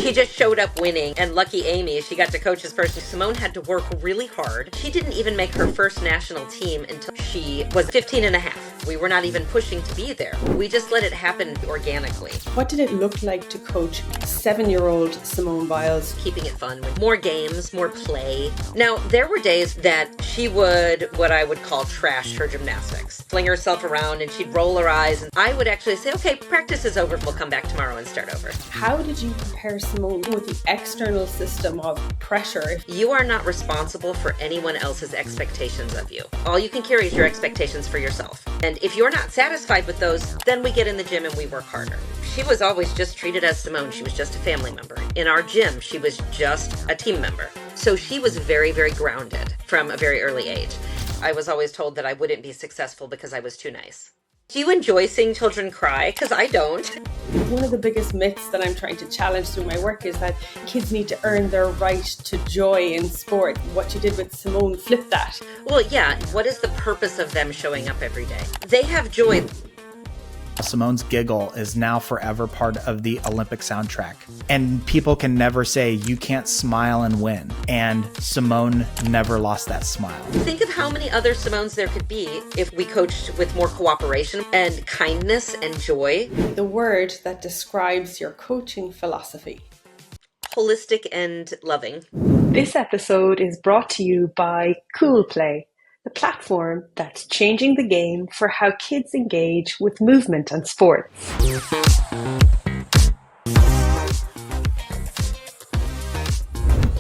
He just showed up winning, and lucky Aimee, she got to coach his first. Simone had to work really hard. She didn't even make her first national team until she was 15 and a half. We were not even pushing to be there. We just let it happen organically. What did it look like to coach 7-year-old Simone Biles? Keeping it fun with more games, more play. Now, there were days that she would, what I would call trash her gymnastics, fling herself around and she'd roll her eyes. And I would actually say, okay, practice is over. We'll come back tomorrow and start over. How did you compare Simone with the external system of pressure? You are not responsible for anyone else's expectations of you. All you can carry is your expectations for yourself. And if you're not satisfied with those, then we get in the gym and we work harder. She was always just treated as Simone. She was just a family member. In our gym, she was just a team member. So she was very, very grounded from a very early age. I was always told that I wouldn't be successful because I was too nice. Do you enjoy seeing children cry? Because I don't. One of the biggest myths that I'm trying to challenge through my work is that kids need to earn their right to joy in sport. What you did with Simone flipped that. Well, yeah. What is the purpose of them showing up every day? They have joy. Simone's giggle is now forever part of the Olympic soundtrack. And people can never say you can't smile and win. And Simone never lost that smile. Think of how many other Simones there could be if we coached with more cooperation and kindness and joy. The word that describes your coaching philosophy. Holistic and loving. This episode is brought to you by Kuul, the platform that's changing the game for how kids engage with movement and sports.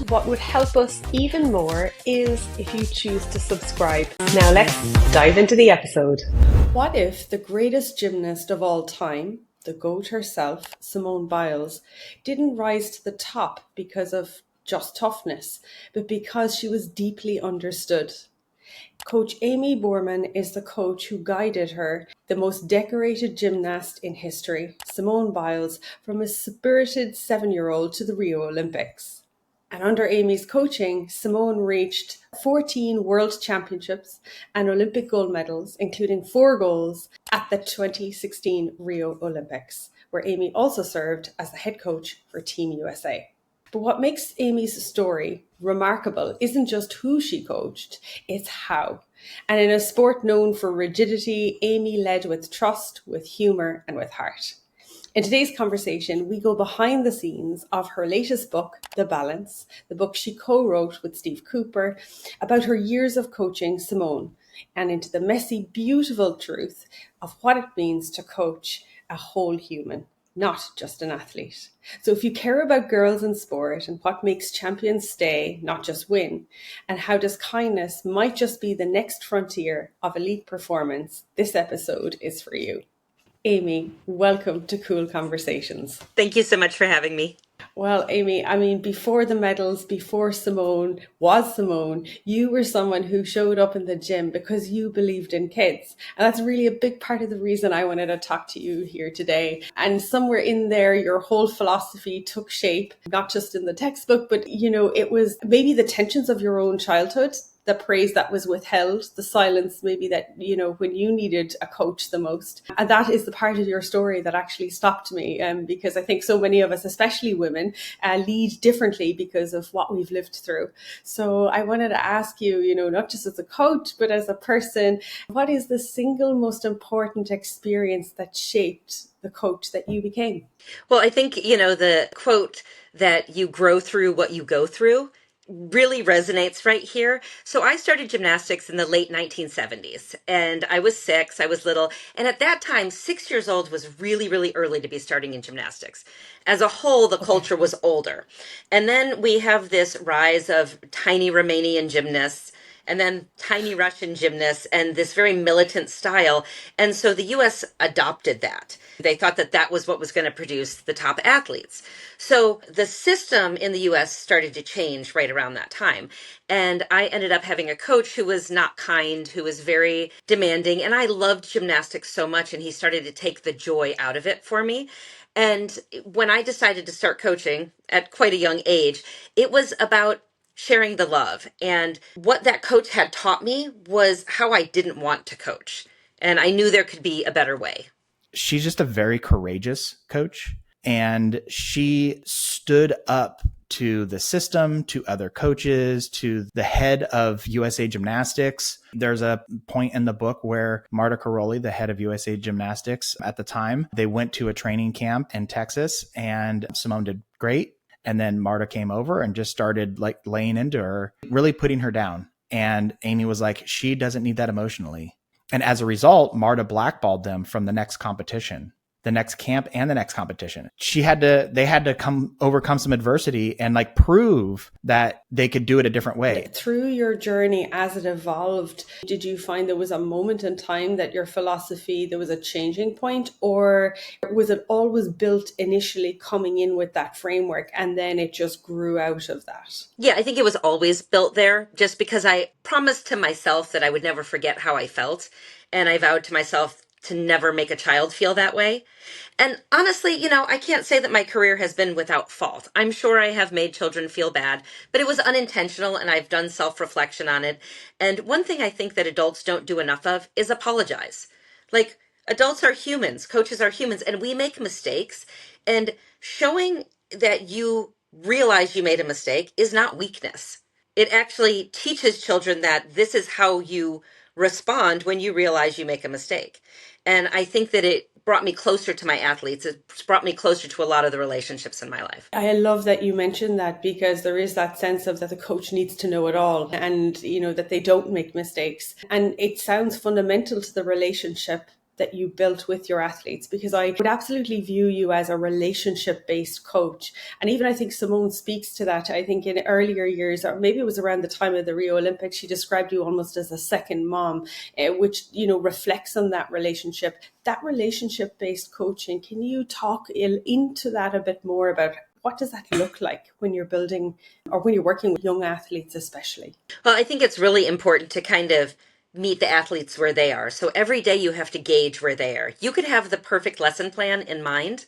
What would help us even more is if you choose to subscribe. Now let's dive into the episode. What if the greatest gymnast of all time, the GOAT herself, Simone Biles, didn't rise to the top because of just toughness, but because she was deeply understood? Coach Aimee Boorman is the coach who guided her, the most decorated gymnast in history, Simone Biles, from a spirited 7-year-old to the Rio Olympics. And under Aimee's coaching, Simone reached 14 World Championships and Olympic gold medals, including 4 golds at the 2016 Rio Olympics, where Aimee also served as the head coach for Team USA. But what makes Aimee's story remarkable isn't just who she coached, it's how. And in a sport known for rigidity, Aimee led with trust, with humour and with heart. In today's conversation, we go behind the scenes of her latest book, The Balance, the book she co-wrote with Steve Cooper, about her years of coaching Simone, and into the messy, beautiful truth of what it means to coach a whole human, not just an athlete. So if you care about girls in sport and what makes champions stay, not just win, and how does kindness might just be the next frontier of elite performance, this episode is for you. Aimee, welcome to Kuul Conversations. Thank you so much for having me. Well, Aimee, before the medals, before Simone was Simone, you were someone who showed up in the gym because you believed in kids. And that's really a big part of the reason I wanted to talk to you here today. And somewhere in there, your whole philosophy took shape, not just in the textbook, but, it was maybe the tensions of your own childhood, the praise that was withheld, the silence maybe that, when you needed a coach the most. And that is the part of your story that actually stopped me, because I think so many of us, especially women, lead differently because of what we've lived through. So I wanted to ask you, not just as a coach, but as a person, what is the single most important experience that shaped the coach that you became? Well, I think, the quote that you grow through what you go through really resonates right here. So I started gymnastics in the late 1970s and I was 6, I was little. And at that time, 6 years old was really, really early to be starting in gymnastics. As a whole, the culture was older. And then we have this rise of tiny Romanian gymnasts and then tiny Russian gymnasts and this very militant style. And so the US adopted that. They thought that that was what was going to produce the top athletes. So the system in the US started to change right around that time. And I ended up having a coach who was not kind, who was very demanding. And I loved gymnastics so much. And he started to take the joy out of it for me. And when I decided to start coaching at quite a young age, it was about sharing the love. And what that coach had taught me was how I didn't want to coach. And I knew there could be a better way. She's just a very courageous coach. And she stood up to the system, to other coaches, to the head of USA Gymnastics. There's a point in the book where Marta Caroli, the head of USA Gymnastics at the time, they went to a training camp in Texas, and Simone did great. And then Marta came over and just started like laying into her, really putting her down. And Aimee was like, she doesn't need that emotionally. And as a result, Marta blackballed them from the next competition, the next camp and the next competition. They had to overcome some adversity and like prove that they could do it a different way. Through your journey as it evolved, did you find there was a moment in time that your philosophy, there was a changing point, or was it always built initially coming in with that framework and then it just grew out of that? Yeah, I think it was always built there just because I promised to myself that I would never forget how I felt. And I vowed to myself to never make a child feel that way. And honestly, I can't say that my career has been without fault. I'm sure I have made children feel bad, but it was unintentional and I've done self-reflection on it. And one thing I think that adults don't do enough of is apologize. Like, adults are humans, coaches are humans, and we make mistakes. And showing that you realize you made a mistake is not weakness. It actually teaches children that this is how you respond when you realize you make a mistake. And I think that it brought me closer to my athletes. It's brought me closer to a lot of the relationships in my life. I love that you mentioned that, because there is that sense of that the coach needs to know it all, and that they don't make mistakes. And it sounds fundamental to the relationship that you built with your athletes, because I would absolutely view you as a relationship-based coach. And even I think Simone speaks to that. I think in earlier years, or maybe it was around the time of the Rio Olympics, she described you almost as a second mom, which, reflects on that relationship. That relationship-based coaching, can you talk into that a bit more about what does that look like when you're building or when you're working with young athletes especially? Well, I think it's really important to kind of meet the athletes where they are. So every day you have to gauge where they are. You could have the perfect lesson plan in mind,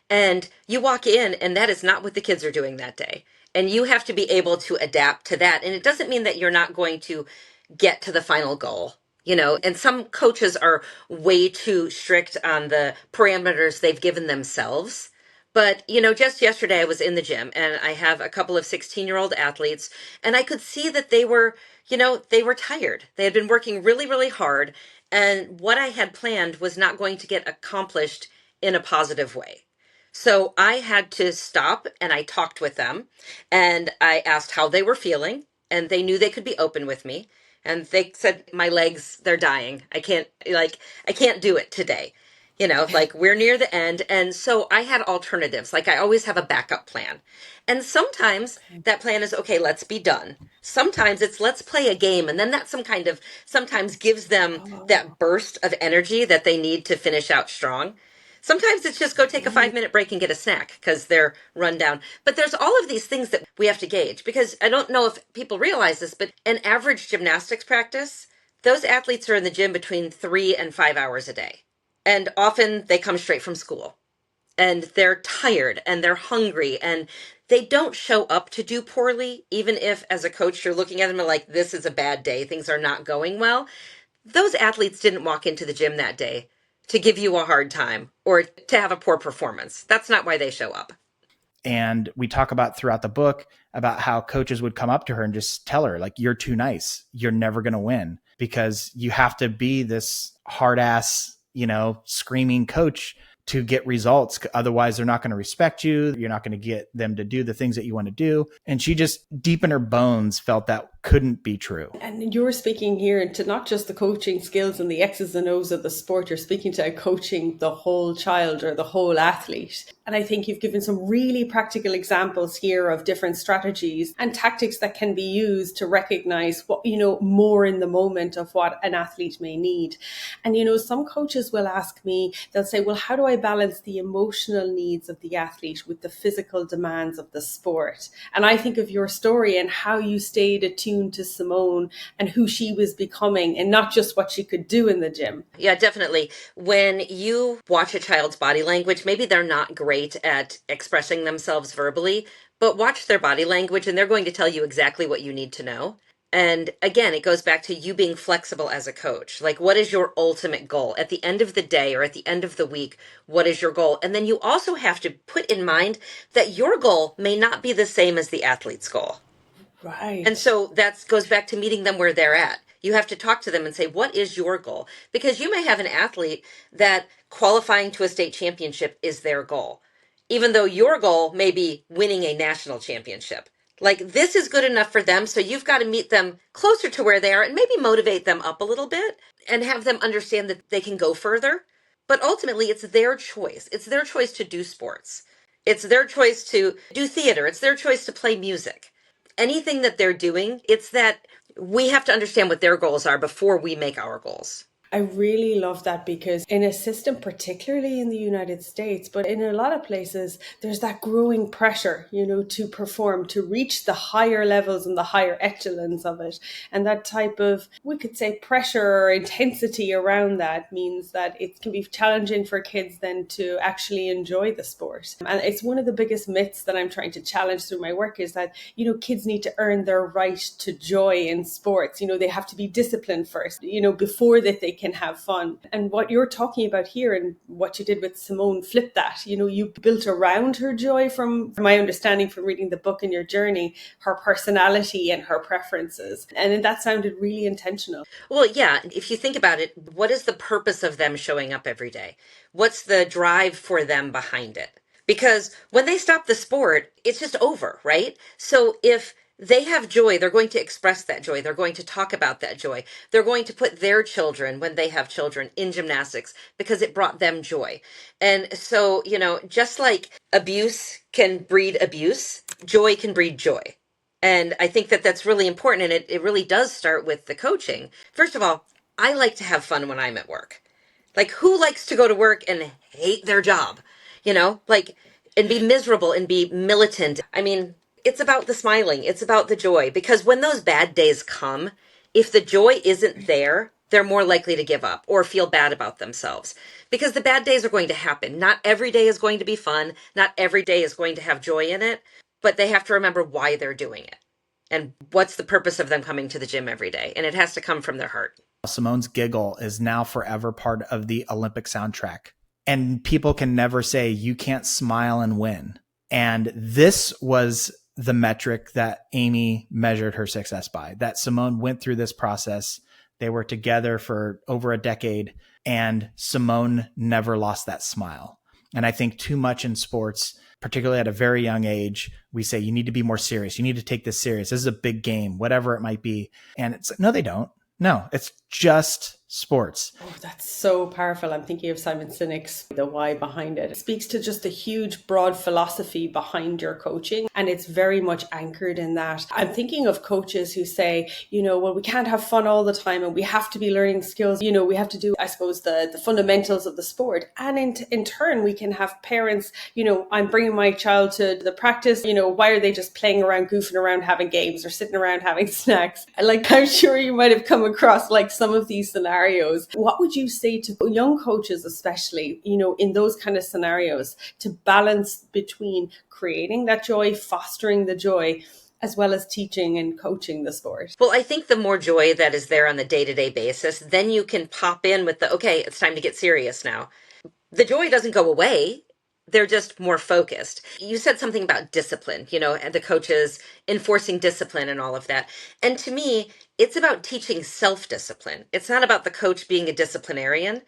and you walk in and that is not what the kids are doing that day. And you have to be able to adapt to that. And it doesn't mean that you're not going to get to the final goal. And some coaches are way too strict on the parameters they've given themselves. But, just yesterday I was in the gym and I have a couple of 16-year-old athletes, and I could see that they were tired. They had been working really, really hard. And what I had planned was not going to get accomplished in a positive way. So I had to stop and I talked with them and I asked how they were feeling, and they knew they could be open with me. And they said, my legs, they're dying. I can't do it today. Like, we're near the end. And so I had alternatives. Like, I always have a backup plan. And sometimes that plan is, okay, let's be done. Sometimes it's let's play a game. And then that sometimes gives them that burst of energy that they need to finish out strong. Sometimes it's just go take a 5-minute break and get a snack because they're run down. But there's all of these things that we have to gauge, because I don't know if people realize this, but an average gymnastics practice, those athletes are in the gym between 3 and 5 hours a day. And often they come straight from school and they're tired and they're hungry and they don't show up to do poorly. Even if as a coach, you're looking at them and like, this is a bad day, things are not going well. Those athletes didn't walk into the gym that day to give you a hard time or to have a poor performance. That's not why they show up. And we talk about throughout the book about how coaches would come up to her and just tell her, like, you're too nice. You're never going to win, because you have to be this hard ass, screaming coach to get results. Otherwise, they're not going to respect you. You're not going to get them to do the things that you want to do. And she just deep in her bones felt that couldn't be true. And you're speaking here to not just the coaching skills and the X's and O's of the sport, you're speaking to coaching the whole child or the whole athlete. And I think you've given some really practical examples here of different strategies and tactics that can be used to recognize what, more in the moment of what an athlete may need. And, some coaches will ask me, they'll say, well, how do I balance the emotional needs of the athlete with the physical demands of the sport? And I think of your story and how you stayed attuned to Simone and who she was becoming, and not just what she could do in the gym. Yeah, definitely. When you watch a child's body language, maybe they're not great at expressing themselves verbally, but watch their body language and they're going to tell you exactly what you need to know. And again, it goes back to you being flexible as a coach. Like, what is your ultimate goal? At the end of the day or at the end of the week, what is your goal? And then you also have to put in mind that your goal may not be the same as the athlete's goal. And Right. so that goes back to meeting them where they're at. You have to talk to them and say, what is your goal? Because you may have an athlete that qualifying to a state championship is their goal, even though your goal may be winning a national championship. Like, this is good enough for them. So you've got to meet them closer to where they are and maybe motivate them up a little bit and have them understand that they can go further. But ultimately, it's their choice. It's their choice to do sports. It's their choice to do theater. It's their choice to play music. Anything that they're doing, it's that we have to understand what their goals are before we make our goals. I really love that, because in a system, particularly in the United States, but in a lot of places, there's that growing pressure, to perform, to reach the higher levels and the higher echelons of it. And that type of, we could say, pressure or intensity around that means that it can be challenging for kids then to actually enjoy the sport. And it's one of the biggest myths that I'm trying to challenge through my work, is that, kids need to earn their right to joy in sports. They have to be disciplined first, before that they can have fun. And what you're talking about here and what you did with Simone flipped that. You built around her joy, from my understanding from reading the book and your journey, her personality and her preferences. And that sounded really intentional. Well, yeah, if you think about it, what is the purpose of them showing up every day? What's the drive for them behind it? Because when they stop the sport, it's just over, right? So if they have joy, they're going to express that joy. They're going to talk about that joy. They're going to put their children, when they have children, in gymnastics because it brought them joy. And so, just like abuse can breed abuse, joy can breed joy. And I think that that's really important. And it really does start with the coaching. First of all, I like to have fun when I'm at work. Like, who likes to go to work and hate their job? And be miserable and be militant. I mean, it's about the smiling. It's about the joy. Because when those bad days come, if the joy isn't there, they're more likely to give up or feel bad about themselves. Because the bad days are going to happen. Not every day is going to be fun. Not every day is going to have joy in it. But they have to remember why they're doing it and what's the purpose of them coming to the gym every day. And it has to come from their heart. Simone's giggle is now forever part of the Olympic soundtrack. And people can never say you can't smile and win. And this was the metric that Aimee measured her success by, that Simone went through this process. They were together for over a decade, and Simone never lost that smile. And I think too much in sports, particularly at a very young age, we say, you need to be more serious. You need to take this serious. This is a big game, whatever it might be. And it's no, they don't. No, it's just sports. Oh, that's so powerful. I'm thinking of Simon Sinek's The Why behind it. It speaks to just the huge, broad philosophy behind your coaching. And it's very much anchored in that. I'm thinking of coaches who say, well, we can't have fun all the time and we have to be learning skills. We have to do, I suppose, the fundamentals of the sport. And in turn, we can have parents, I'm bringing my child to the practice. Why are they just playing around, goofing around, having games or sitting around having snacks? Like, I'm sure you might have come across like some of these scenarios. What would you say to young coaches, especially, in those kind of scenarios, to balance between creating that joy, fostering the joy, as well as teaching and coaching the sport? Well, I think the more joy that is there on the day-to-day basis, then you can pop in with okay, it's time to get serious now. The joy doesn't go away. They're just more focused. You said something about discipline, and the coaches enforcing discipline and all of that. And to me, it's about teaching self-discipline. It's not about the coach being a disciplinarian.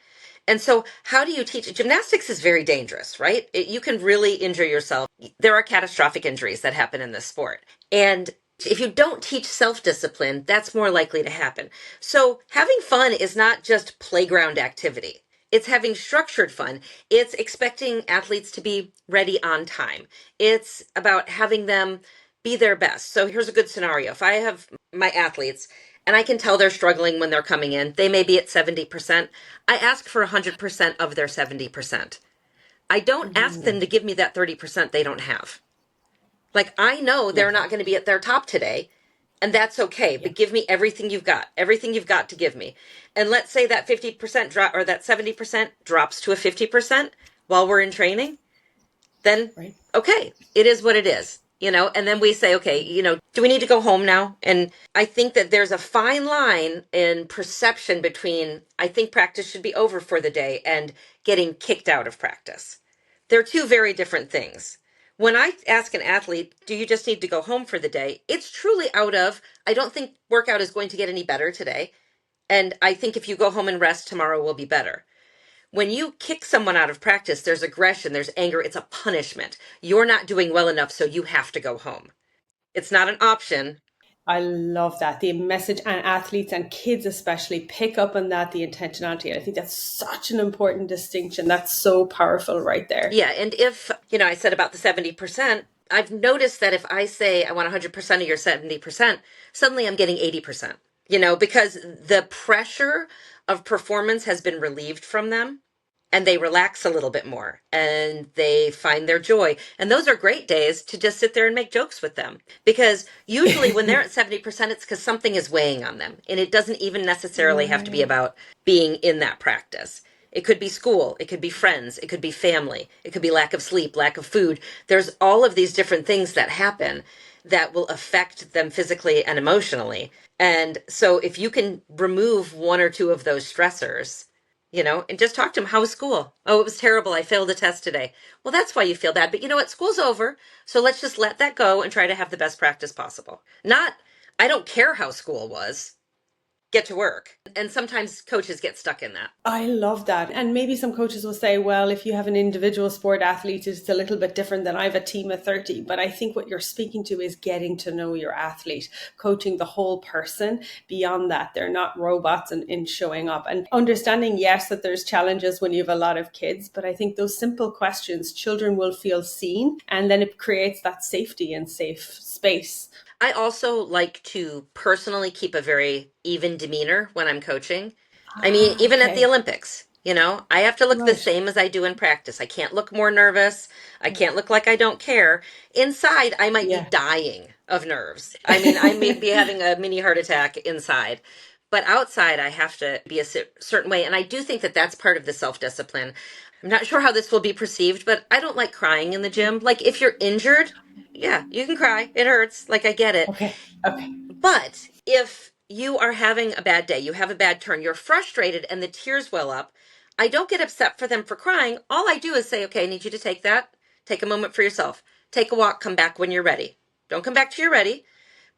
And so how do you teach? Gymnastics is very dangerous, right? You can really injure yourself. There are catastrophic injuries that happen in this sport. And if you don't teach self-discipline, that's more likely to happen. So having fun is not just playground activity. It's having structured fun. It's expecting athletes to be ready on time. It's about having them be their best. So here's a good scenario. If I have my athletes and I can tell they're struggling when they're coming in, they may be at 70%. I ask for 100% of their 70%. I don't ask them to give me that 30% they don't have. Like, I know they're not going to be at their top today. And that's okay, but give me everything you've got to give me. And let's say that 50% drop or that 70% drops to a 50% while we're in training, then okay, it is what it is. And then we say, okay, do we need to go home now? And I think that there's a fine line in perception between, I think practice should be over for the day and getting kicked out of practice. They're two very different things. When I ask an athlete, do you just need to go home for the day? It's truly out of, I don't think workout is going to get any better today. And I think if you go home and rest, tomorrow will be better. When you kick someone out of practice, there's aggression, there's anger, it's a punishment. You're not doing well enough, so you have to go home. It's not an option. I love that. The message, and athletes and kids especially pick up on that, the intentionality. I think that's such an important distinction. That's so powerful right there. Yeah. And if, I said about the 70%, I've noticed that if I say I want 100% of your 70%, suddenly I'm getting 80%, because the pressure of performance has been relieved from them. And they relax a little bit more and they find their joy. And those are great days to just sit there and make jokes with them. Because usually when they're at 70%, it's because something is weighing on them. And it doesn't even necessarily have to be Right. about being in that practice. It could be school, it could be friends, it could be family, it could be lack of sleep, lack of food. There's all of these different things that happen that will affect them physically and emotionally. And so if you can remove one or two of those stressors, and just talk to them. How was school? Oh, it was terrible. I failed a test today. Well, that's why you feel bad. But you know what? School's over. So let's just let that go and try to have the best practice possible. Not, I don't care how school was. Get to work. And sometimes coaches get stuck in that. I love that. And maybe some coaches will say, well, if you have an individual sport athlete, it's a little bit different than I have a team of 30. But I think what you're speaking to is getting to know your athlete, coaching the whole person. Beyond that, they're not robots in showing up, and understanding, yes, that there's challenges when you have a lot of kids. But I think those simple questions, children will feel seen, and then it creates that safety and safe space. I also like to personally keep a very even demeanor when I'm coaching. I mean, even at the Okay. Olympics, I have to look the Right. same as I do in practice. I can't look more nervous. I can't look like I don't care. Inside, I might be Yeah. dying of nerves. I mean, I may be having a mini heart attack inside. But outside, I have to be a certain way. And I do think that that's part of the self discipline. I'm not sure how this will be perceived, but I don't like crying in the gym. Like, if you're injured, yeah, you can cry. It hurts. Like, I get it. Okay. Okay. But if you are having a bad day, you have a bad turn, you're frustrated, and the tears well up, I don't get upset for them for crying. All I do is say, okay, I need you to take that. Take a moment for yourself. Take a walk. Come back when you're ready. Don't come back till you're ready.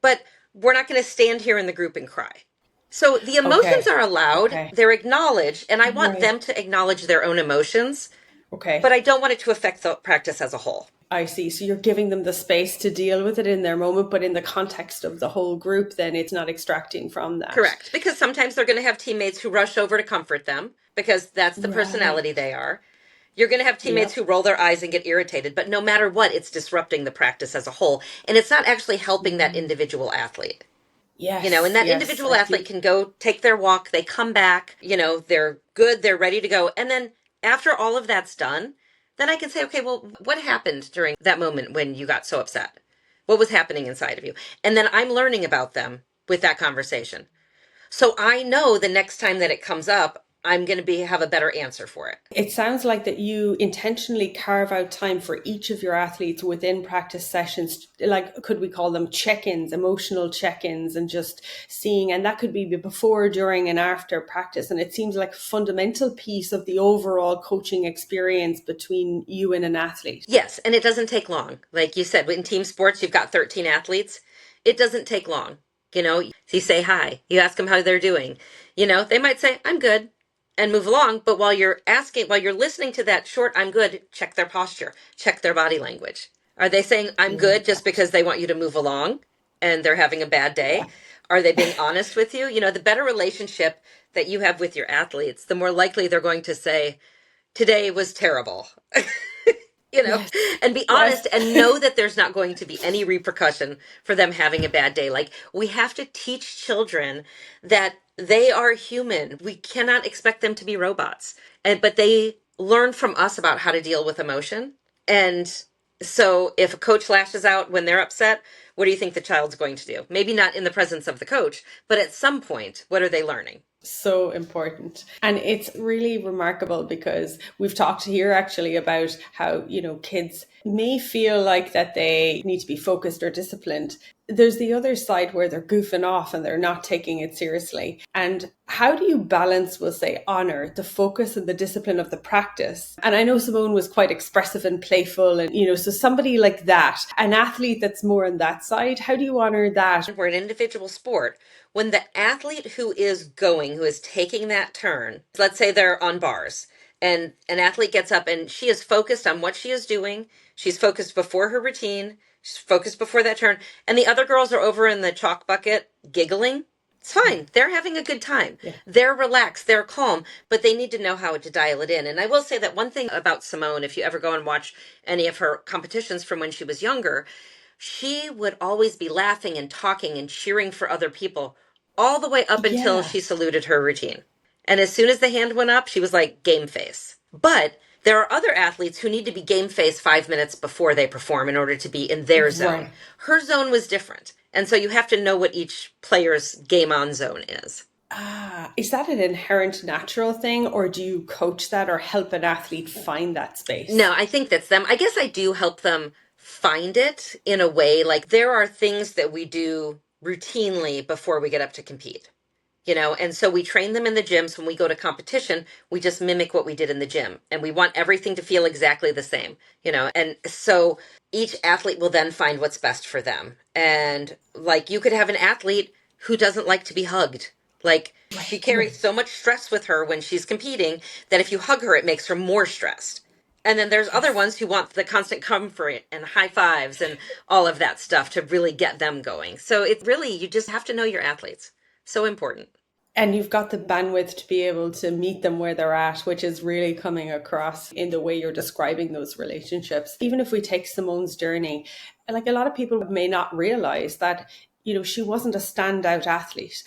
But we're not going to stand here in the group and cry. So the emotions Okay. are allowed, Okay. they're acknowledged, and I want Right. them to acknowledge their own emotions, but Okay. I don't want it to affect the practice as a whole. I see. So you're giving them the space to deal with it in their moment, but in the context of the whole group, then it's not extracting from that. Correct. Because sometimes they're going to have teammates who rush over to comfort them because that's the Right. personality they are. You're going to have teammates Yep. who roll their eyes and get irritated, but no matter what, it's disrupting the practice as a whole. And it's not actually helping that individual athlete. And Yes. that Yes. individual I athlete think. can go take their walk, they come back, they're good, they're ready to go. And then after all of that's done, then I can say, okay, well, what happened during that moment when you got so upset? What was happening inside of you? And then I'm learning about them with that conversation. So I know the next time that it comes up, I'm going to have a better answer for it. It sounds like that you intentionally carve out time for each of your athletes within practice sessions. Like, could we call them check-ins, emotional check-ins, and just seeing, and that could be before, during, and after practice. And it seems like a fundamental piece of the overall coaching experience between you and an athlete. Yes, and it doesn't take long. Like you said, in team sports, you've got 13 athletes. It doesn't take long. You say hi, you ask them how they're doing. They might say, I'm good, and move along. But while you're listening to that short, I'm good, check their posture, check their body language. Are they saying, I'm Love good just that. because they want you to move along and they're having a bad day? Are they being honest with you? The better relationship that you have with your athletes, the more likely they're going to say, today was terrible. you know, Yes. and be Yes. honest and know that there's not going to be any repercussion for them having a bad day. Like, we have to teach children that they are human. We cannot expect them to be robots. But they learn from us about how to deal with emotion. And so if a coach lashes out when they're upset, what do you think the child's going to do? Maybe not in the presence of the coach, but at some point, what are they learning? So important. And it's really remarkable because we've talked here actually about how, kids may feel like that they need to be focused or disciplined. There's the other side where they're goofing off and they're not taking it seriously. And how do you balance, we'll say, honor the focus and the discipline of the practice? And I know Simone was quite expressive and playful, and so somebody like that, an athlete that's more on that side, how do you honor that? We're an individual sport. When the athlete who is taking that turn, let's say they're on bars, and an athlete gets up and she is focused on what she is doing. She's focused before her routine. She's focused before that turn. And the other girls are over in the chalk bucket giggling. It's fine. They're having a good time. Yeah. They're relaxed. They're calm, but they need to know how to dial it in. And I will say that one thing about Simone, if you ever go and watch any of her competitions from when she was younger, she would always be laughing and talking and cheering for other people all the way up until Yeah. she saluted her routine. And as soon as the hand went up, she was like game face. But there are other athletes who need to be game face 5 minutes before they perform in order to be in their zone. Right. Her zone was different. And so you have to know what each player's game on zone is. Is that an inherent natural thing, or do you coach that or help an athlete find that space? No, I think that's them. I guess I do help them find it in a way. Like there are things that we do routinely before we get up to compete, and so we train them in the gym. So when we go to competition, we just mimic what we did in the gym, and we want everything to feel exactly the same, and so each athlete will then find what's best for them. And like you could have an athlete who doesn't like to be hugged. Like she carries so much stress with her when she's competing that if you hug her, it makes her more stressed. And then there's other ones who want the constant comfort and high fives and all of that stuff to really get them going. So it really, you just have to know your athletes. So important. And you've got the bandwidth to be able to meet them where they're at, which is really coming across in the way you're describing those relationships. Even if we take Simone's journey, like a lot of people may not realize that, she wasn't a standout athlete,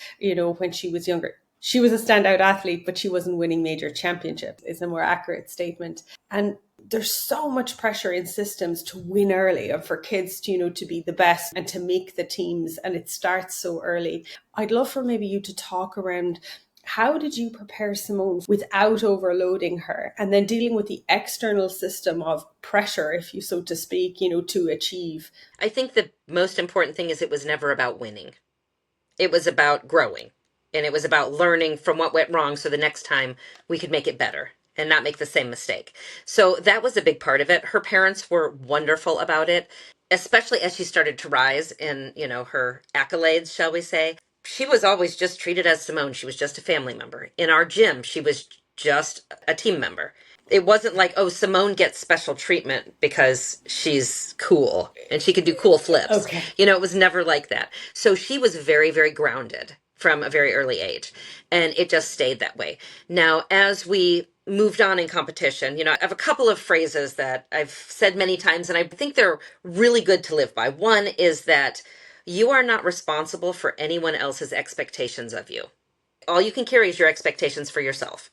when she was younger. She was a standout athlete, but she wasn't winning major championships, is a more accurate statement. And there's so much pressure in systems to win early and for kids to, to be the best and to make the teams. And it starts so early. I'd love for maybe you to talk around how did you prepare Simone without overloading her, and then dealing with the external system of pressure, if you so to speak, to achieve. I think the most important thing is it was never about winning. It was about growing, and it was about learning from what went wrong so the next time we could make it better and not make the same mistake. So that was a big part of it. Her parents were wonderful about it, especially as she started to rise in, her accolades, shall we say. She was always just treated as Simone. She was just a family member. In our gym, she was just a team member. It wasn't like, oh, Simone gets special treatment because she's cool and she can do cool flips. Okay. It was never like that. So she was very, very grounded from a very early age, and it just stayed that way. Now, as we moved on in competition, I have a couple of phrases that I've said many times, and I think they're really good to live by. One is that you are not responsible for anyone else's expectations of you. All you can carry is your expectations for yourself.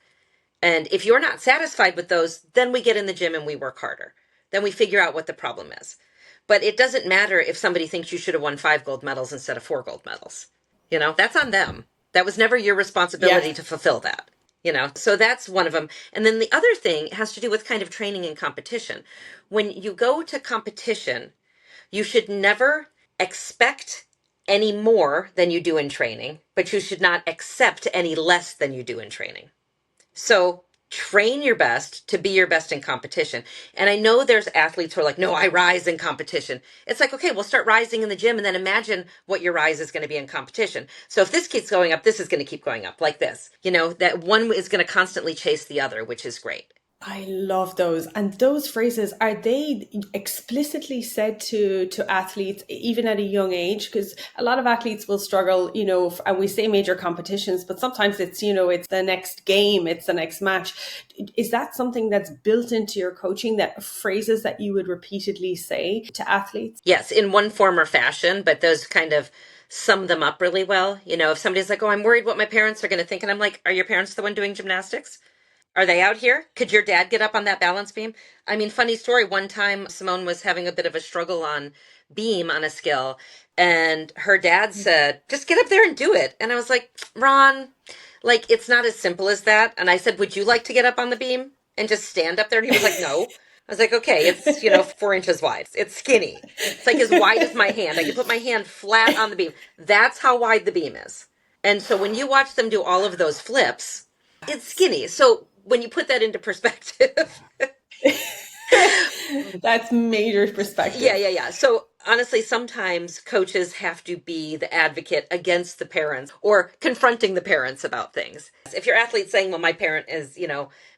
And if you're not satisfied with those, then we get in the gym and we work harder. Then we figure out what the problem is. But it doesn't matter if somebody thinks you should have won 5 gold medals instead of 4 gold medals. That's on them. That was never your responsibility to fulfill that. So that's one of them. And then the other thing has to do with kind of training and competition. When you go to competition, you should never expect any more than you do in training, but you should not accept any less than you do in training. So train your best to be your best in competition. And I know there's athletes who are like, no, I rise in competition. It's like, okay, we'll start rising in the gym and then imagine what your rise is going to be in competition. So if this keeps going up, this is going to keep going up like this. That one is going to constantly chase the other, which is great. I love those. And those phrases, are they explicitly said to athletes, even at a young age? Because a lot of athletes will struggle, and we say major competitions, but sometimes it's, it's the next game, it's the next match. Is that something that's built into your coaching, that phrases that you would repeatedly say to athletes? Yes, in one form or fashion, but those kind of sum them up really well. If somebody's like, oh, I'm worried what my parents are going to think. And I'm like, are your parents the one doing gymnastics? Are they out here? Could your dad get up on that balance beam? I mean, funny story. One time Simone was having a bit of a struggle on beam on a skill, and her dad said, just get up there and do it. And I was like, Ron, Like, it's not as simple as that. And I said, would you like to get up on the beam and just stand up there? And he was like, no. I was like, okay, it's, 4 inches wide. It's skinny. It's like as wide as my hand. I can put my hand flat on the beam. That's how wide the beam is. And so when you watch them do all of those flips, it's skinny. So when you put that into perspective, That's major perspective. yeah. So honestly, sometimes coaches have to be the advocate against the parents or confronting the parents about things. If your athlete's saying, well, my parent is,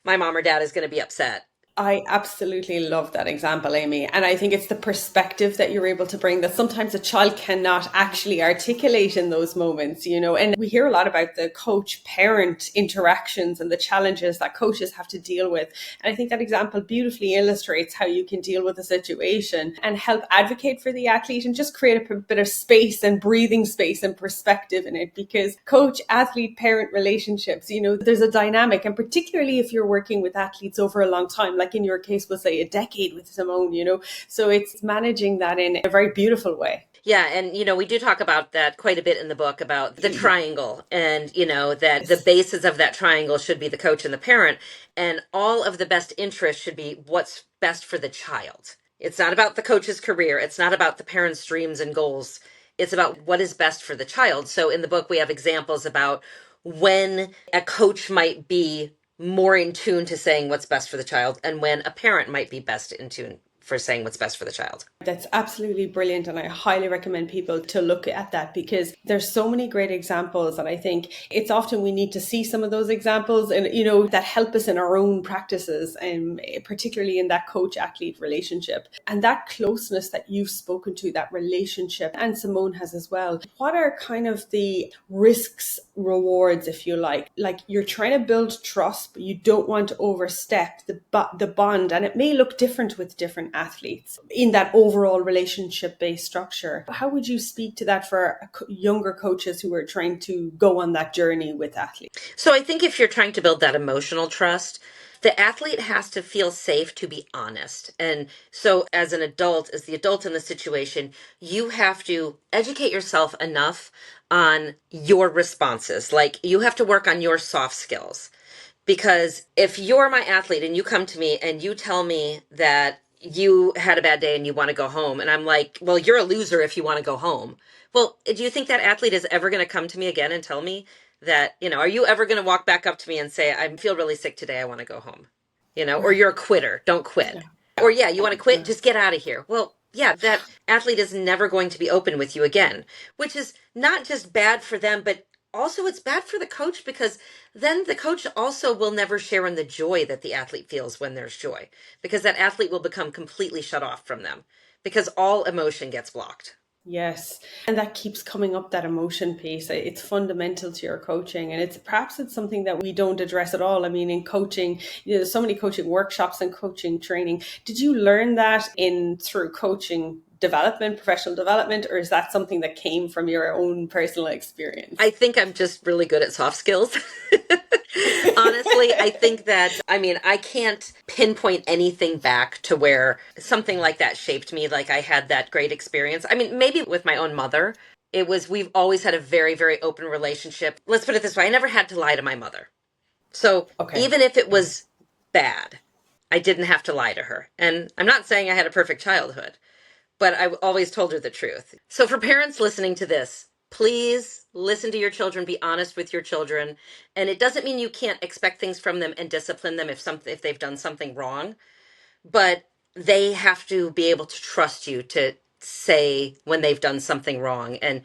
my mom or dad is going to be upset. I absolutely love that example, Aimee. And I think it's the perspective that you're able to bring that sometimes a child cannot actually articulate in those moments, And we hear a lot about the coach parent interactions and the challenges that coaches have to deal with. And I think that example beautifully illustrates how you can deal with a situation and help advocate for the athlete and just create a bit of space and breathing space and perspective in it. Because coach athlete parent relationships, there's a dynamic. And particularly if you're working with athletes over a long time, like in your case, we'll say a decade with Simone, so it's managing that in a very beautiful way. Yeah, and we do talk about that quite a bit in the book about the triangle and that the basis of that triangle should be the coach and the parent, and all of the best interest should be what's best for the child. It's not about the coach's career, it's not about the parent's dreams and goals. It's about what is best for the child. So in the book we have examples about when a coach might be more in tune to saying what's best for the child and when a parent might be best in tune for saying what's best for the child. That's absolutely brilliant. And I highly recommend people to look at that because there's so many great examples. And I think it's often we need to see some of those examples and, that help us in our own practices, and particularly in that coach athlete relationship and that closeness that you've spoken to, that relationship, and Simone has as well. What are kind of the risks, rewards, if you like you're trying to build trust, but you don't want to overstep the bond. And it may look different with different athletes in that overall relationship-based structure. How would you speak to that for younger coaches who are trying to go on that journey with athletes? So I think if you're trying to build that emotional trust, the athlete has to feel safe to be honest. And so as an adult, as the adult in the situation, you have to educate yourself enough on your responses. Like you have to work on your soft skills. Because if you're my athlete and you come to me and you tell me that you had a bad day and you want to go home, and I'm like, well, you're a loser if you want to go home. Well, do you think that athlete is ever going to come to me again and tell me that, are you ever going to walk back up to me and say, I feel really sick today, I want to go home? Or you're a quitter, don't quit. Yeah. Or yeah, you want to quit, just get out of here. Well, yeah, that athlete is never going to be open with you again, which is not just bad for them, but also it's bad for the coach because then the coach also will never share in the joy that the athlete feels when there's joy, because that athlete will become completely shut off from them because all emotion gets blocked. Yes. And that keeps coming up, that emotion piece. It's fundamental to your coaching. And it's something that we don't address at all. I mean, in coaching, there's so many coaching workshops and coaching training. Did you learn that through coaching development, professional development, or is that something that came from your own personal experience? I think I'm just really good at soft skills. Honestly, I think that, I can't pinpoint anything back to where something like that shaped me, like I had that great experience. Maybe with my own mother, we've always had a very, very open relationship. Let's put it this way, I never had to lie to my mother. So even if it was bad, I didn't have to lie to her. And I'm not saying I had a perfect childhood, but I always told her the truth. So for parents listening to this, please listen to your children, be honest with your children. And it doesn't mean you can't expect things from them and discipline them if they've done something wrong, but they have to be able to trust you to say when they've done something wrong. And,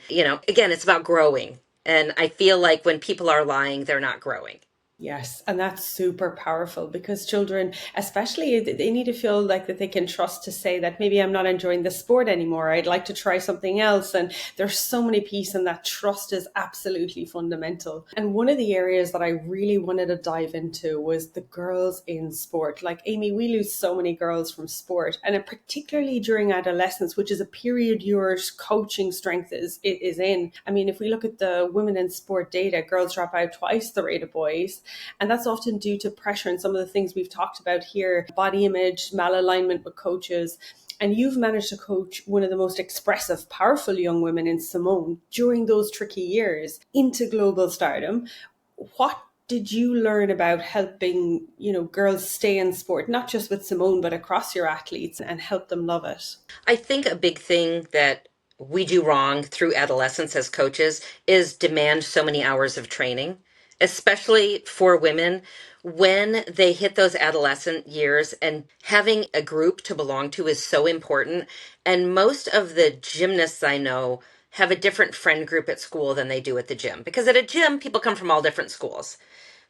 again, it's about growing. And I feel like when people are lying, they're not growing. Yes, and that's super powerful because children, especially, they need to feel like that they can trust to say that maybe I'm not enjoying the sport anymore. I'd like to try something else. And there's so many pieces, and that trust is absolutely fundamental. And one of the areas that I really wanted to dive into was the girls in sport. Like Aimee, we lose so many girls from sport, and particularly during adolescence, which is a period your coaching strength is in. If we look at the women in sport data, girls drop out twice the rate of boys. And that's often due to pressure and some of the things we've talked about here, body image, malalignment with coaches. And you've managed to coach one of the most expressive, powerful young women in Simone during those tricky years into global stardom. What did you learn about helping, girls stay in sport, not just with Simone, but across your athletes, and help them love it? I think a big thing that we do wrong through adolescence as coaches is demand so many hours of training, especially for women when they hit those adolescent years, and having a group to belong to is so important. And most of the gymnasts I know have a different friend group at school than they do at the gym, because at a gym, people come from all different schools.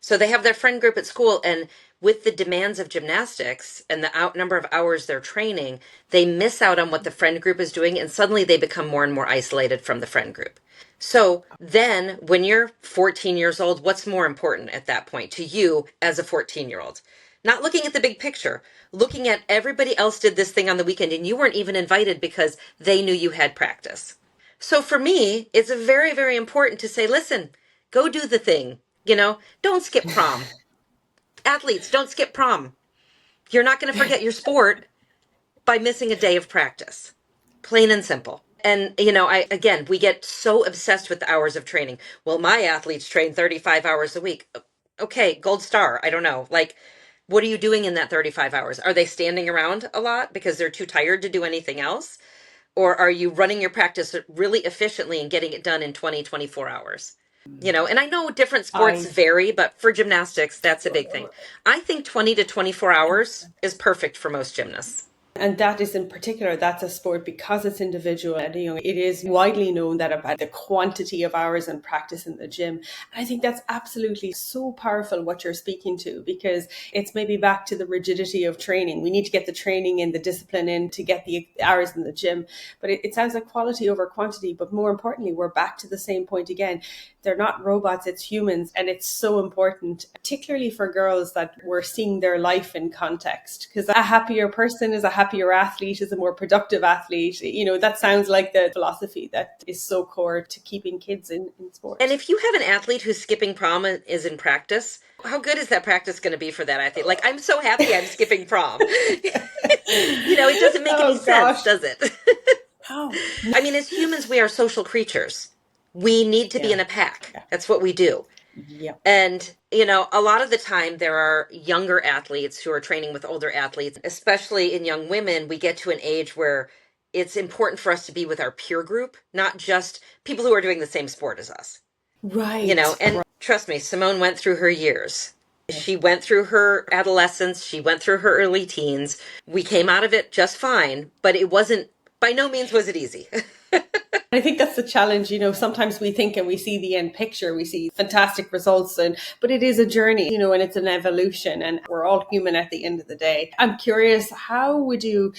So they have their friend group at school, and with the demands of gymnastics and the number of hours they're training, they miss out on what the friend group is doing, and suddenly they become more and more isolated from the friend group. So then when you're 14 years old, what's more important at that point to you as a 14-year-old? Not looking at the big picture, looking at everybody else did this thing on the weekend and you weren't even invited because they knew you had practice. So for me, it's very, very important to say, listen, go do the thing. Don't skip prom. Athletes, don't skip prom. You're not going to forget your sport by missing a day of practice. Plain and simple. And, we get so obsessed with the hours of training. Well, my athletes train 35 hours a week. Okay, gold star. I don't know. Like, what are you doing in that 35 hours? Are they standing around a lot because they're too tired to do anything else? Or are you running your practice really efficiently and getting it done in 20, 24 hours? And I know different sports I vary, but for gymnastics, that's a big thing. I think 20 to 24 hours is perfect for most gymnasts. And that is in particular, that's a sport because it's individual. And, it is widely known that about the quantity of hours in practice in the gym. And I think that's absolutely so powerful what you're speaking to, because it's maybe back to the rigidity of training. We need to get the training in, the discipline in to get the hours in the gym. But it sounds like quality over quantity. But more importantly, we're back to the same point again. They're not robots, it's humans. And it's so important, particularly for girls, that we're seeing their life in context. Because a happier person is a happier athlete, is a more productive athlete. That sounds like the philosophy that is so core to keeping kids in sport. And if you have an athlete who's skipping prom and is in practice, how good is that practice going to be for that athlete? Like, I'm so happy I'm skipping prom. It doesn't make any sense, does it? Oh. I mean, as humans, we are social creatures. We need to be in a pack. That's what we do. Yeah. And, a lot of the time there are younger athletes who are training with older athletes, especially in young women. We get to an age where it's important for us to be with our peer group, not just people who are doing the same sport as us. Right. And trust me, Simone went through her years. She went through her adolescence. She went through her early teens. We came out of it just fine, but it wasn't, by no means was it easy. I think that's the challenge. Sometimes we think and we see the end picture, we see fantastic results, but it is a journey, and it's an evolution, and we're all human at the end of the day. I'm curious, how would you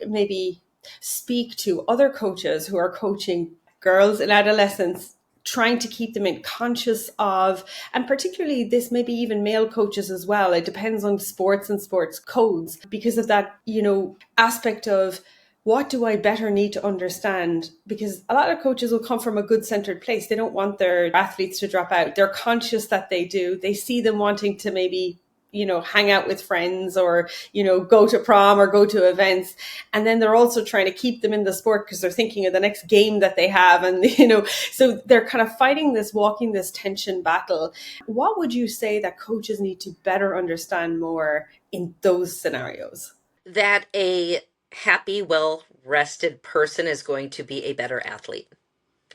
maybe speak to other coaches who are coaching girls and adolescents, trying to keep them in conscious of, and particularly this maybe even male coaches as well. It depends on sports and sports codes because of that, aspect of, what do I better need to understand? Because a lot of coaches will come from a good centered place. They don't want their athletes to drop out. They're conscious that they do. They see them wanting to maybe, hang out with friends or, go to prom or go to events. And then they're also trying to keep them in the sport because they're thinking of the next game that they have. And, so they're kind of walking this tension battle. What would you say that coaches need to better understand more in those scenarios? That a happy, well-rested person is going to be a better athlete.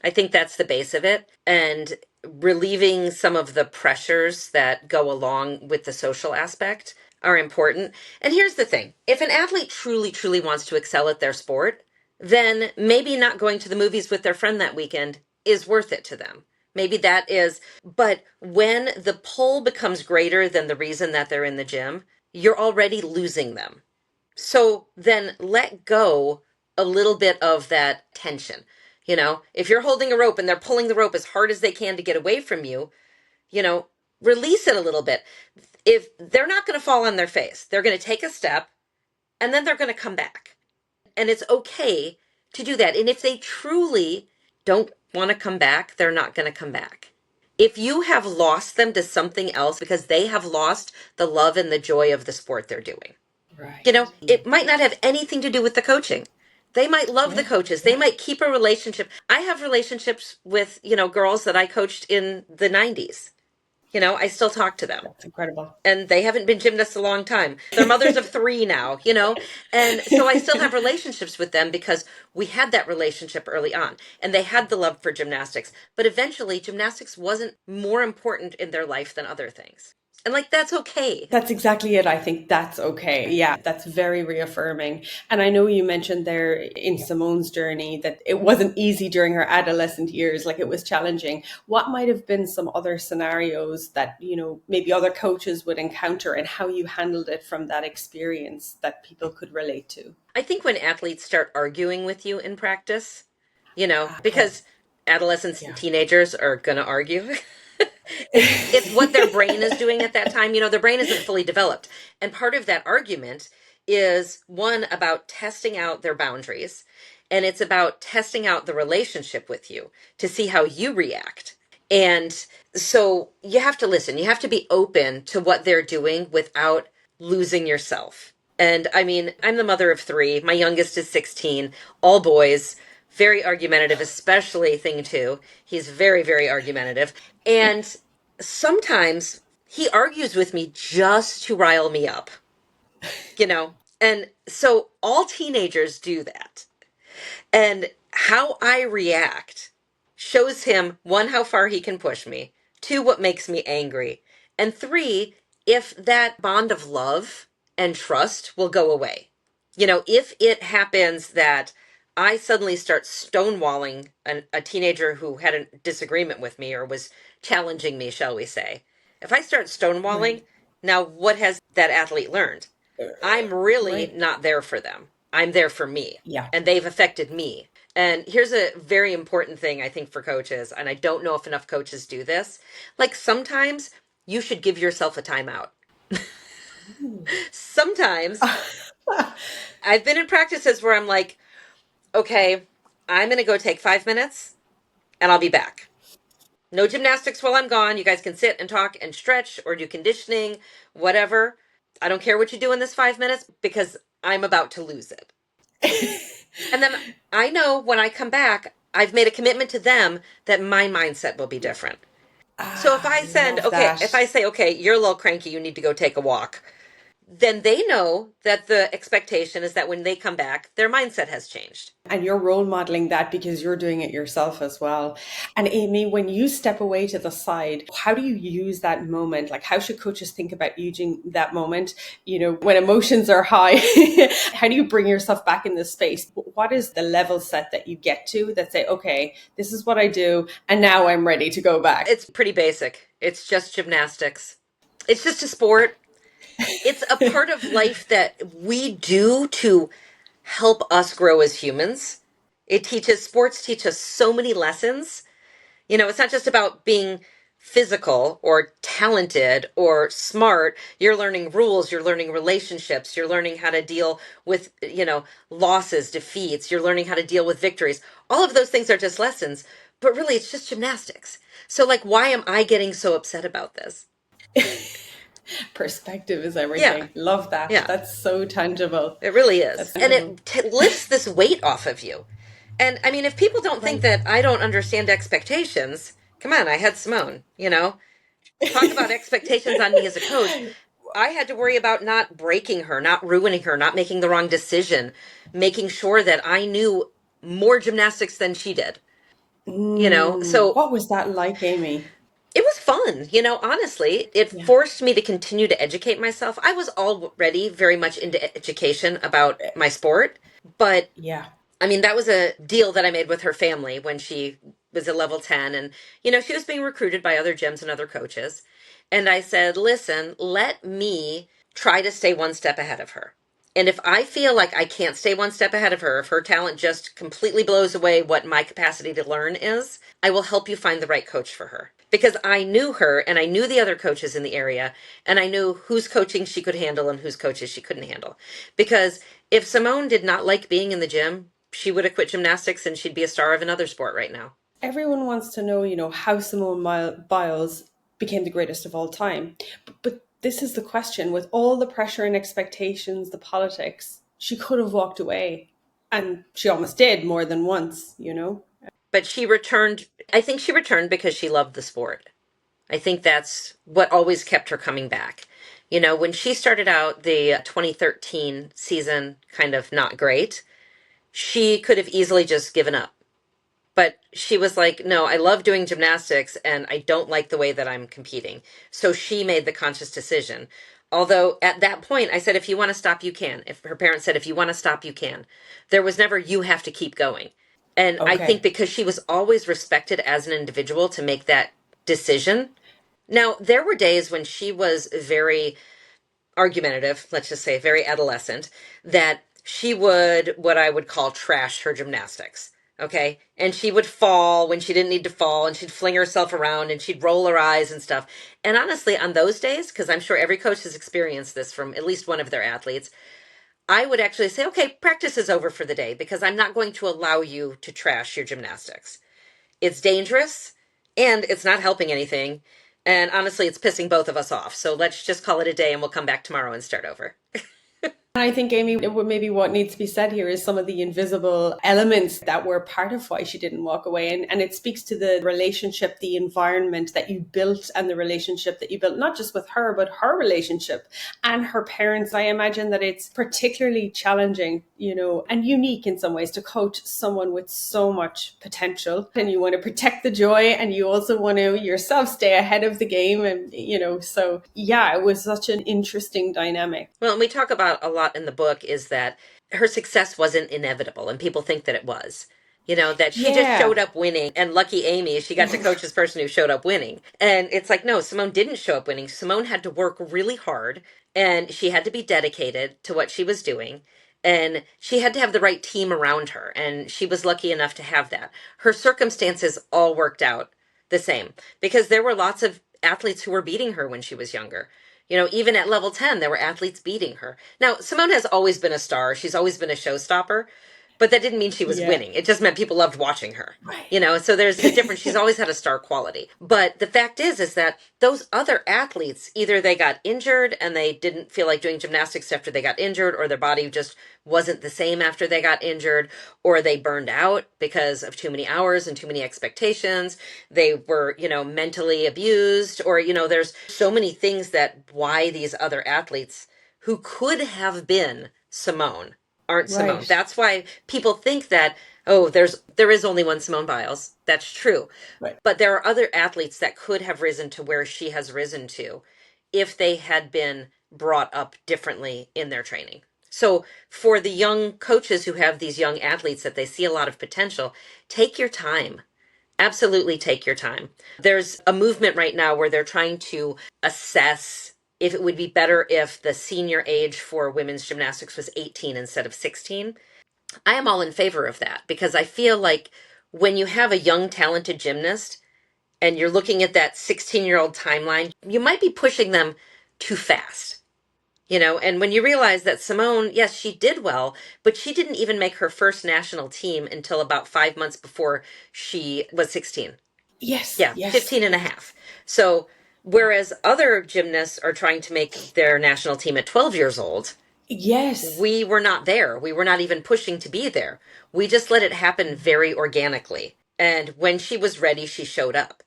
I think that's the base of it. And relieving some of the pressures that go along with the social aspect are important. And here's the thing. If an athlete truly, truly wants to excel at their sport, then maybe not going to the movies with their friend that weekend is worth it to them. Maybe that is. But when the pull becomes greater than the reason that they're in the gym, you're already losing them. So then let go a little bit of that tension. If you're holding a rope and they're pulling the rope as hard as they can to get away from you, release it a little bit. If they're not going to fall on their face, they're going to take a step and then they're going to come back. And it's okay to do that. And if they truly don't want to come back, they're not going to come back. If you have lost them to something else because they have lost the love and the joy of the sport they're doing, right. It might not have anything to do with the coaching. They might love the coaches. They might keep a relationship. I have relationships with, girls that I coached in the 90s. I still talk to them. That's incredible. And they haven't been gymnasts a long time. They're mothers of three now. And so I still have relationships with them because we had that relationship early on and they had the love for gymnastics. But eventually, gymnastics wasn't more important in their life than other things. And like, that's okay. That's exactly it. I think that's okay. Yeah, that's very reaffirming. And I know you mentioned there in Simone's journey that it wasn't easy during her adolescent years, like it was challenging. What might have been some other scenarios that, maybe other coaches would encounter and how you handled it from that experience that people could relate to? I think when athletes start arguing with you in practice, Okay. because adolescents and Yeah. teenagers are going to argue. It's what their brain is doing at that time. Their brain isn't fully developed. And part of that argument is one about testing out their boundaries, and it's about testing out the relationship with you to see how you react. And so you have to listen. You have to be open to what they're doing without losing yourself. And I mean, I'm the mother of three. My youngest is 16, all boys, very argumentative, especially thing two. He's very, very argumentative. And sometimes he argues with me just to rile me up, you know? And so all teenagers do that. And how I react shows him one, how far he can push me, two, what makes me angry, and three, if that bond of love and trust will go away. If it happens that I suddenly start stonewalling a teenager who had a disagreement with me or was challenging me, shall we say, if I start stonewalling, Right. now what has that athlete learned? I'm really Right. not there for them. I'm there for me, Yeah. and they've affected me. And here's a very important thing, I think, for coaches, and I don't know if enough coaches do this. Like sometimes you should give yourself a timeout. Sometimes I've been in practices where I'm like, okay, I'm going to go take 5 minutes and I'll be back. No gymnastics while I'm gone. You guys can sit and talk and stretch or do conditioning, whatever. I don't care what you do in this 5 minutes because I'm about to lose it. And then I know when I come back, I've made a commitment to them that my mindset will be different. So if I I love if that. I say, okay, you're a little cranky, you need to go take a walk, then they know that the expectation is that when they come back, their mindset has changed. And you're role modeling that because you're doing it yourself as well. And Aimee, when you step away to the side, how do you use that moment? Like, how should coaches think about using that moment? When emotions are high, how do you bring yourself back in this space? What is the level set that you get to that say, okay, this is what I do, and now I'm ready to go back? It's pretty basic. It's just gymnastics. It's just a sport. It's a part of life that we do to help us grow as humans. Sports teach us so many lessons. It's not just about being physical or talented or smart. You're learning rules, you're learning relationships, you're learning how to deal with, losses, defeats, you're learning how to deal with victories. All of those things are just lessons, but really it's just gymnastics. So, like, why am I getting so upset about this? Perspective is Yeah, everything. Love that. yeah. That's so tangible. It really is. That's And tangible. it lifts this weight off of you. And I mean, if people don't think Right. that I don't understand expectations, come on, I had Simone. Talk about expectations on me as a coach. I had to worry about not breaking her, not ruining her, not making the wrong decision, making sure that I knew more gymnastics than she did. So What was that like, Aimee? it was fun, honestly. It Yeah. forced me to continue to educate myself. I was already very much into education about my sport, but Yeah. I mean, that was a deal that I made with her family when she was a level 10 and she was being recruited by other gyms and other coaches. And I said, "Listen, let me try to stay one step ahead of her. And if I feel like I can't stay one step ahead of her, if her talent just completely blows away what my capacity to learn is, I will help you find the right coach for her." Because I knew her and I knew the other coaches in the area and I knew whose coaching she could handle and whose coaches she couldn't handle. Because if Simone did not like being in the gym, she would have quit gymnastics and she'd be a star of another sport right now. Everyone wants to know, how Biles became the greatest of all time. But this is the question: with all the pressure and expectations, the politics, she could have walked away. And she almost did more than once. But she returned, I think she returned because she loved the sport. I think that's what always kept her coming back. When she started out the 2013 season kind of not great, she could have easily just given up. But she was like, no, I love doing gymnastics and I don't like the way that I'm competing. So she made the conscious decision. Although at that point, I said, if you want to stop, you can. If her parents said, if you want to stop, you can. There was never, you have to keep going. And I think Okay. because she was always respected as an individual to make that decision. Now, there were days when she was very argumentative, let's just say very adolescent, that she would, what I would call, trash her gymnastics. Okay. And she would fall when she didn't need to fall, and she'd fling herself around and she'd roll her eyes and stuff. And honestly, on those days, because I'm sure every coach has experienced this from at least one of their athletes, I would actually say, okay, practice is over for the day because I'm not going to allow you to trash your gymnastics. It's dangerous and it's not helping anything. And honestly, it's pissing both of us off. So let's just call it a day and we'll come back tomorrow and start over. I think, Aimee, maybe what needs to be said here is some of the invisible elements that were part of why she didn't walk away. And it speaks to the relationship, the environment that you built, and the relationship that you built, not just with her, but her relationship and her parents. I imagine that it's particularly challenging, and unique in some ways to coach someone with so much potential. And you want to protect the joy, and you also want to yourself stay ahead of the game. And, so yeah, it was such an interesting dynamic. Well, and we talk about a lot in the book is that her success wasn't inevitable, and people think that it was. That she just showed Yeah. up winning, and lucky Aimee, she got to coach this person who showed up winning. And it's like, no, Simone didn't show up winning. Simone had to work really hard, and she had to be dedicated to what she was doing. And she had to have the right team around her, and she was lucky enough to have that. Her circumstances all worked out the same because there were lots of athletes who were beating her when she was younger. Even at level 10, there were athletes beating her. Now, Simone has always been a star. She's always been a showstopper, but that didn't mean she was Yeah. winning. It just meant people loved watching her. Right. So there's a difference. She's always had a star quality. But the fact is that those other athletes, either they got injured and they didn't feel like doing gymnastics after they got injured, or their body just wasn't the same after they got injured, or they burned out because of too many hours and too many expectations. They were, mentally abused, or, there's so many things that why these other athletes who could have been Simone aren't Simone. Right. That's why people think that, oh, there is only one Simone Biles. That's true. Right. But there are other athletes that could have risen to where she has risen to if they had been brought up differently in their training. So for the young coaches who have these young athletes that they see a lot of potential, take your time. Absolutely take your time. There's a movement right now where they're trying to assess if it would be better if the senior age for women's gymnastics was 18 instead of 16. I am all in favor of that because I feel like when you have a young, talented gymnast and you're looking at that 16-year-old timeline, you might be pushing them too fast. And when you realize that Simone, yes, she did well, but she didn't even make her first national team until about 5 months before she was 16. Yes. Yeah, Yes. 15 and a half. So whereas other gymnasts are trying to make their national team at 12 years old, Yes. we were not there. We were not even pushing to be there. We just let it happen very organically. And when she was ready, she showed up.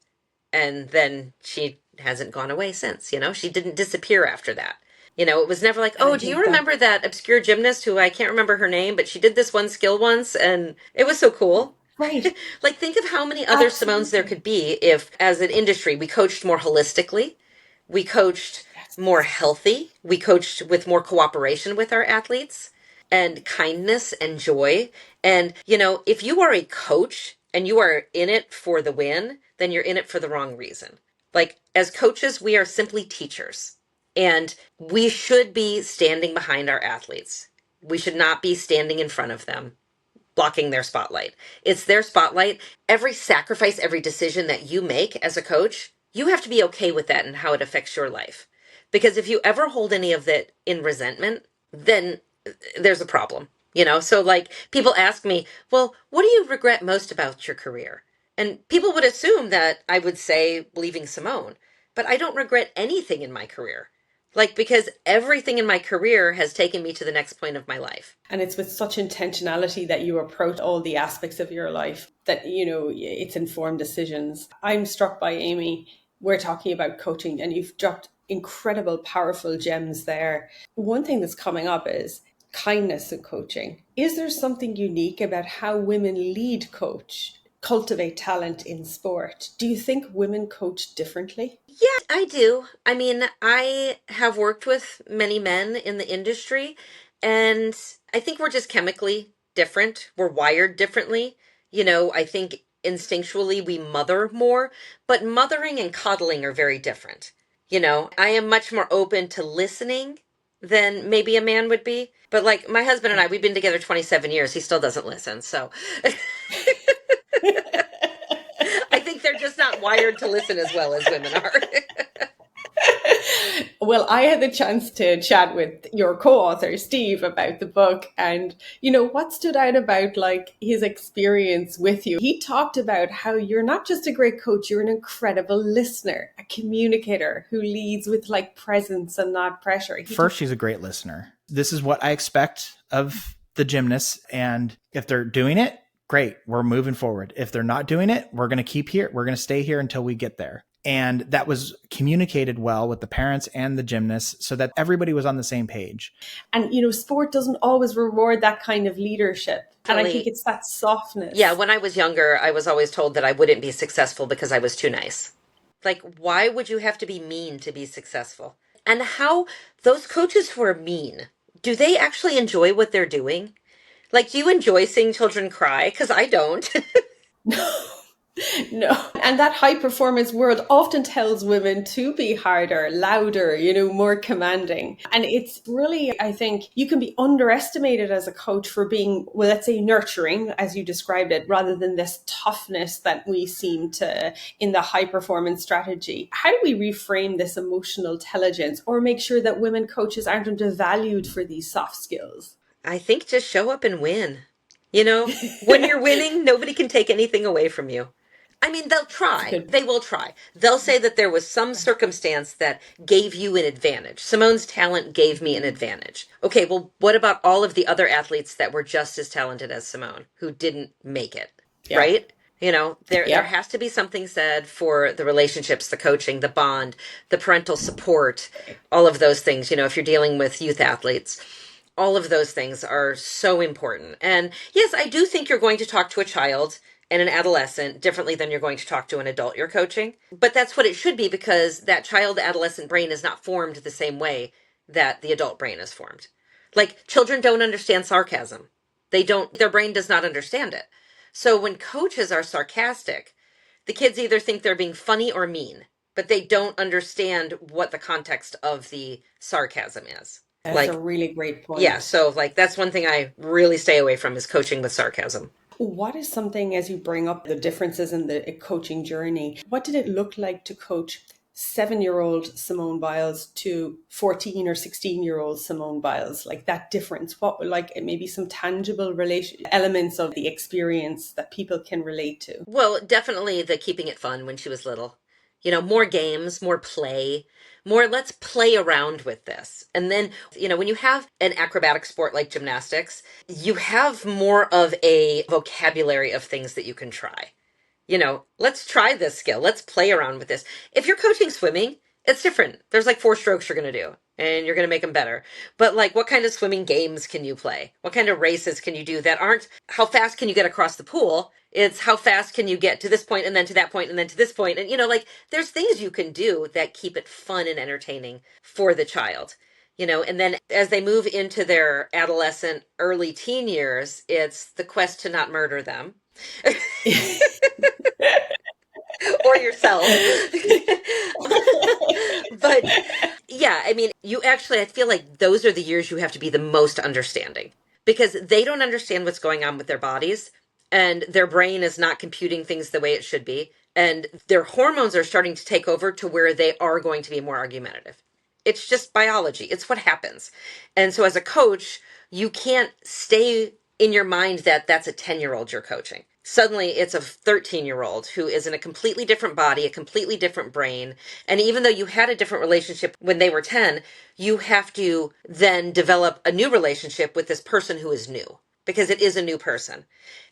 And then she hasn't gone away since, She didn't disappear after that. It was never like, And I oh, do you think that, remember that obscure gymnast who I can't remember her name, but she did this one skill once and it was so cool. right. Like, think of how many other Simones there Absolutely. could be if, as an industry, we coached more holistically, we coached more Yes. healthy, we coached with more cooperation with our athletes and kindness and joy. And, if you are a coach and you are in it for the win, then you're in it for the wrong reason. Like, as coaches, we are simply teachers. And we should be standing behind our athletes. We should not be standing in front of them, blocking their spotlight. It's their spotlight. Every sacrifice, every decision that you make as a coach, you have to be okay with that and how it affects your life. Because if you ever hold any of that in resentment, then there's a problem. So like people ask me, well, what do you regret most about your career? And people would assume that I would say leaving Simone, but I don't regret anything in my career. Like, because everything in my career has taken me to the next point of my life. And it's with such intentionality that you approach all the aspects of your life that, it's informed decisions. I'm struck by, Aimee, we're talking about coaching, and you've dropped incredible, powerful gems there. One thing that's coming up is kindness in coaching. Is there something unique about how women lead coach, cultivate talent in sport? Do you think women coach differently? Yeah, I do. I mean, I have worked with many men in the industry, and I think we're just chemically different. We're wired differently. I think instinctually we mother more, but mothering and coddling are very different. I am much more open to listening than maybe a man would be. But like my husband and I, we've been together 27 years. He still doesn't listen. So I think they're just not wired to listen as well as women are. Well, I had the chance to chat with your co-author, Steve, about the book. And, what stood out about like his experience with you? He talked about how you're not just a great coach, you're an incredible listener, a communicator who leads with like presence and not pressure. First, she's a great listener. This is what I expect of the gymnasts. And if they're doing it, great, we're moving forward. If they're not doing it, we're going to keep here. We're going to stay here until we get there. And that was communicated well with the parents and the gymnasts so that everybody was on the same page. And, sport doesn't always reward that kind of leadership. And I think it's that softness. Yeah, when I was younger, I was always told that I wouldn't be successful because I was too nice. Like, why would you have to be mean to be successful? And how those coaches who are mean, do they actually enjoy what they're doing? Like, do you enjoy seeing children cry? Because I don't. No. And that high performance world often tells women to be harder, louder, more commanding. And it's really, I think, you can be underestimated as a coach for being, well, let's say nurturing, as you described it, rather than this toughness that we seem to in the high performance strategy. How do we reframe this emotional intelligence or make sure that women coaches aren't undervalued for these soft skills? I think just show up and win. When you're winning, nobody can take anything away from you. I mean, they'll try. They will try. They'll say that there was some circumstance that gave you an advantage. Simone's talent gave me an advantage. Okay, well, what about all of the other athletes that were just as talented as Simone who didn't make it, right? There has to be something said for the relationships, the coaching, the bond, the parental support, all of those things, if you're dealing with youth athletes. All of those things are so important. And yes, I do think you're going to talk to a child and an adolescent differently than you're going to talk to an adult you're coaching. But that's what it should be, because that child adolescent brain is not formed the same way that the adult brain is formed. Like, children don't understand sarcasm. Their brain does not understand it. So when coaches are sarcastic, the kids either think they're being funny or mean, but they don't understand what the context of the sarcasm is. That's a really great point. Yeah, so that's one thing I really stay away from is coaching with sarcasm. What is something, as you bring up the differences in the coaching journey, what did it look like to coach 7-year-old Simone Biles to 14 or 16-year-old Simone Biles? Like that difference, what like maybe some tangible elements of the experience that people can relate to? Well, definitely the keeping it fun when she was little. More games, more play, more let's play around with this. And then, when you have an acrobatic sport like gymnastics, you have more of a vocabulary of things that you can try. Let's try this skill. Let's play around with this. If you're coaching swimming, it's different. There's like 4 strokes you're going to do and you're going to make them better. But like, what kind of swimming games can you play? What kind of races can you do that aren't how fast can you get across the pool? It's how fast can you get to this point and then to that point and then to this point. And, there's things you can do that keep it fun and entertaining for the child. And then as they move into their adolescent, early teen years, it's the quest to not murder them. Or yourself. But yeah, I mean, I feel like those are the years you have to be the most understanding, because they don't understand what's going on with their bodies and their brain is not computing things the way it should be. And their hormones are starting to take over to where they are going to be more argumentative. It's just biology. It's what happens. And so as a coach, you can't stay in your mind that that's a 10-year-old you're coaching. Suddenly it's a 13-year-old who is in a completely different body, a completely different brain. And even though you had a different relationship when they were 10, you have to then develop a new relationship with this person who is new, because it is a new person.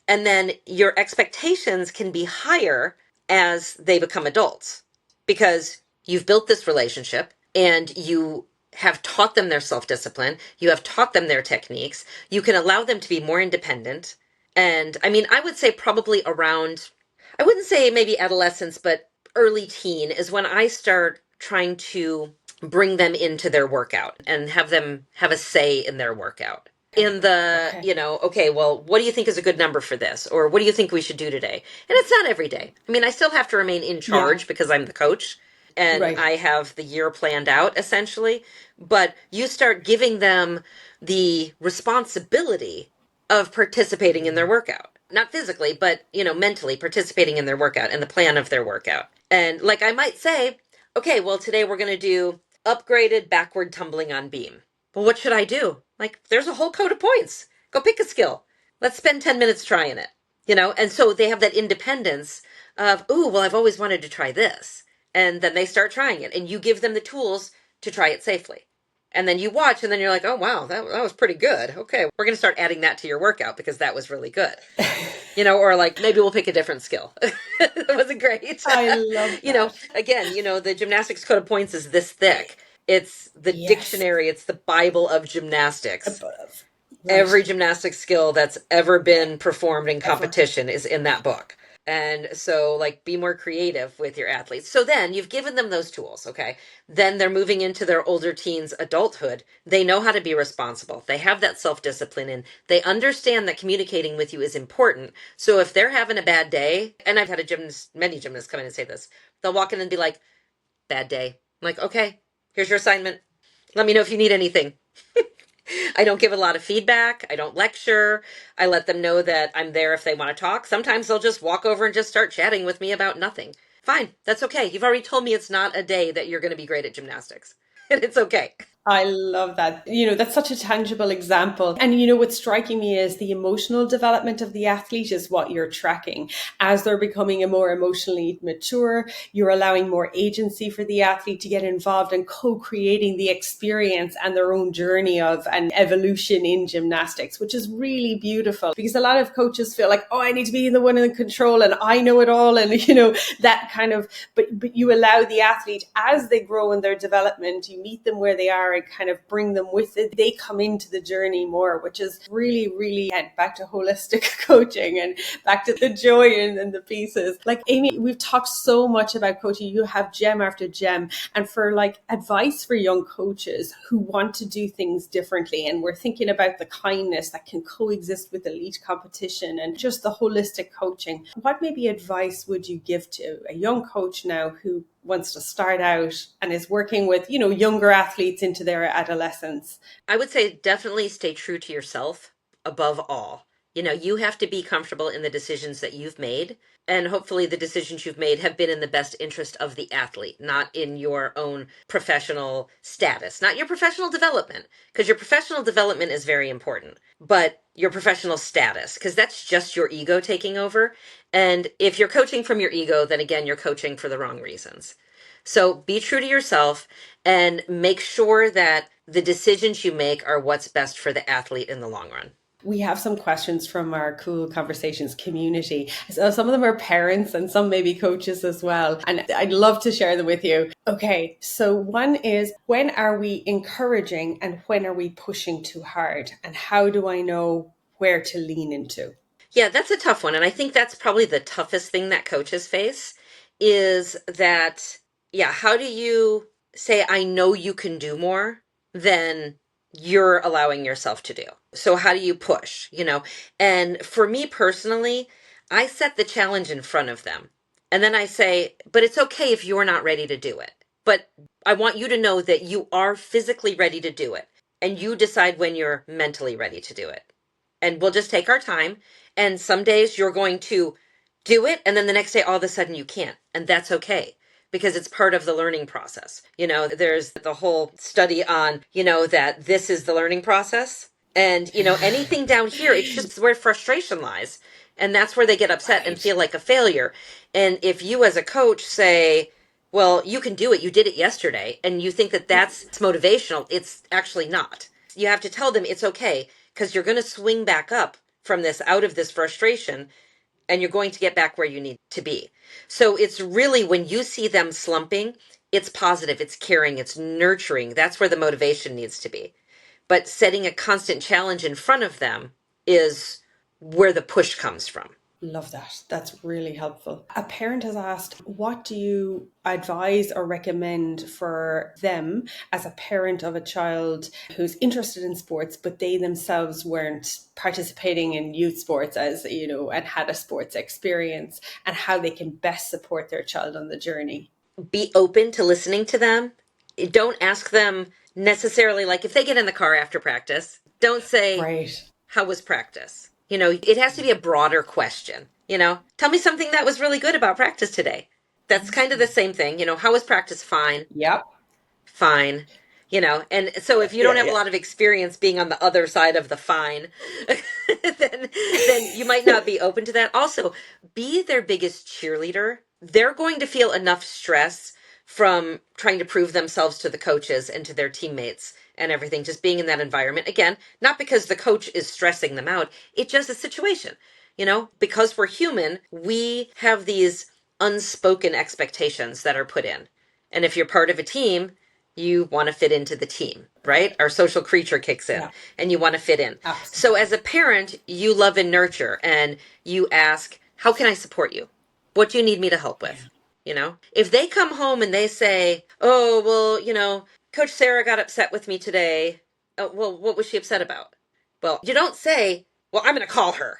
And then your expectations can be higher as they become adults. because you've built this relationship and you have taught them their self-discipline. You have taught them their techniques. You can allow them to be more independent. And I mean, I would say probably around, I wouldn't say maybe adolescence, but early teen is when I start trying to bring them into their workout and have them have a say in their workout. In the, Okay. okay, well, what do you think is a good number for this? Or what do you think we should do today? And it's not every day. I mean, I still have to remain in Yeah. charge because I'm the coach and Right. I have the year planned out essentially. But you start giving them the responsibility of participating in their workout. Not physically, but, mentally participating in their workout and the plan of their workout. And like I might say, okay, well, today we're going to do upgraded backward tumbling on beam. Well, what should I do? Like, there's a whole code of points. Go pick a skill. Let's spend 10 minutes trying it, And so they have that independence of, ooh, well, I've always wanted to try this. And then they start trying it, and you give them the tools to try it safely. And then you watch, and then you're like, oh, wow, that was pretty good. Okay, we're going to start adding that to your workout because that was really good. Or like maybe we'll pick a different skill. That wasn't great. I love that. Again, the gymnastics code of points is this thick. It's the Yes. dictionary, it's the Bible of gymnastics. Above. Every Right. gymnastic skill that's ever been performed in Ever. competition is in that book. And so, like, be more creative with your athletes. So then you've given them those tools, okay? Then they're moving into their older teens, adulthood. They know how to be responsible. They have that self-discipline and they understand that communicating with you is important. So if they're having a bad day, and I've had many gymnasts come in and say this, they'll walk in and be like, bad day. I'm like, okay, here's your assignment. Let me know if you need anything. I don't give a lot of feedback. I don't lecture. I let them know that I'm there if they want to talk. Sometimes they'll just walk over and just start chatting with me about nothing. Fine. That's okay. You've already told me it's not a day that you're going to be great at gymnastics. And it's okay. I love that. That's such a tangible example. And what's striking me is the emotional development of the athlete is what you're tracking. As they're becoming a more emotionally mature, you're allowing more agency for the athlete to get involved in co-creating the experience and their own journey of an evolution in gymnastics, which is really beautiful because a lot of coaches feel like, oh, I need to be the one in control and I know it all. And, that kind of, but you allow the athlete as they grow in their development, you meet them where they are and kind of bring them with it. They come into the journey more, which is really, really back to holistic coaching and back to the joy and the pieces. Like Aimee, we've talked so much about coaching. You have gem after gem. And for like advice for young coaches who want to do things differently, and we're thinking about the kindness that can coexist with elite competition and just the holistic coaching, what maybe advice would you give to a young coach now who wants to start out and is working with, younger athletes into their adolescence? I would say definitely stay true to yourself above all. You have to be comfortable in the decisions that you've made. And hopefully the decisions you've made have been in the best interest of the athlete, not in your own professional status, not your professional development, because your professional development is very important, but your professional status, because that's just your ego taking over. And if you're coaching from your ego, then again, you're coaching for the wrong reasons. So be true to yourself and make sure that the decisions you make are what's best for the athlete in the long run. We have some questions from our Kuul Conversations community. So some of them are parents and some maybe coaches as well. And I'd love to share them with you. Okay, so one is, when are we encouraging and when are we pushing too hard? And how do I know where to lean into? Yeah, that's a tough one. And I think that's probably the toughest thing that coaches face is that, yeah, how do you say, I know you can do more than you're allowing yourself to do? So how do you push, And for me personally, I set the challenge in front of them. And then I say, but it's okay if you're not ready to do it. But I want you to know that you are physically ready to do it. And you decide when you're mentally ready to do it. And we'll just take our time. And some days you're going to do it. And then the next day, all of a sudden you can't. And that's okay, because it's part of the learning process. There's the whole study on, that this is the learning process. And, anything down here, it's just where frustration lies. And that's where they get upset and feel like a failure. And if you as a coach say, well, you can do it, you did it yesterday, and you think that that's motivational, it's actually not. You have to tell them it's okay, because you're going to swing back up from this, out of this frustration, and you're going to get back where you need to be. So it's really when you see them slumping, it's positive, it's caring, it's nurturing. That's where the motivation needs to be. But setting a constant challenge in front of them is where the push comes from. Love that. That's really helpful. A parent has asked, what do you advise or recommend for them as a parent of a child who's interested in sports, but they themselves weren't participating in youth sports as, and had a sports experience, and how they can best support their child on the journey? Be open to listening to them. Don't ask them necessarily, like if they get in the car after practice, don't say, Right. how was practice? It has to be a broader question. Tell me something that was really good about practice today. That's kind of the same thing. How was practice? Fine. Yep. Fine. And so if you don't Yeah, have a yeah. lot of experience being on the other side of the fine, then you might not be open to that. Also, be their biggest cheerleader. They're going to feel enough stress from trying to prove themselves to the coaches and to their teammates and everything, just being in that environment. Again, not because the coach is stressing them out, it's just a situation. Because we're human, we have these unspoken expectations that are put in. And if you're part of a team, you want to fit into the team, right? Our social creature kicks in Yeah, and you want to fit in. So absolutely. as a parent, you love and nurture and you ask, how can I support you? What do you need me to help with? If they come home and they say, oh, well, Coach Sarah got upset with me today. Oh, well, what was she upset about? Well, you don't say, well, I'm going to call her.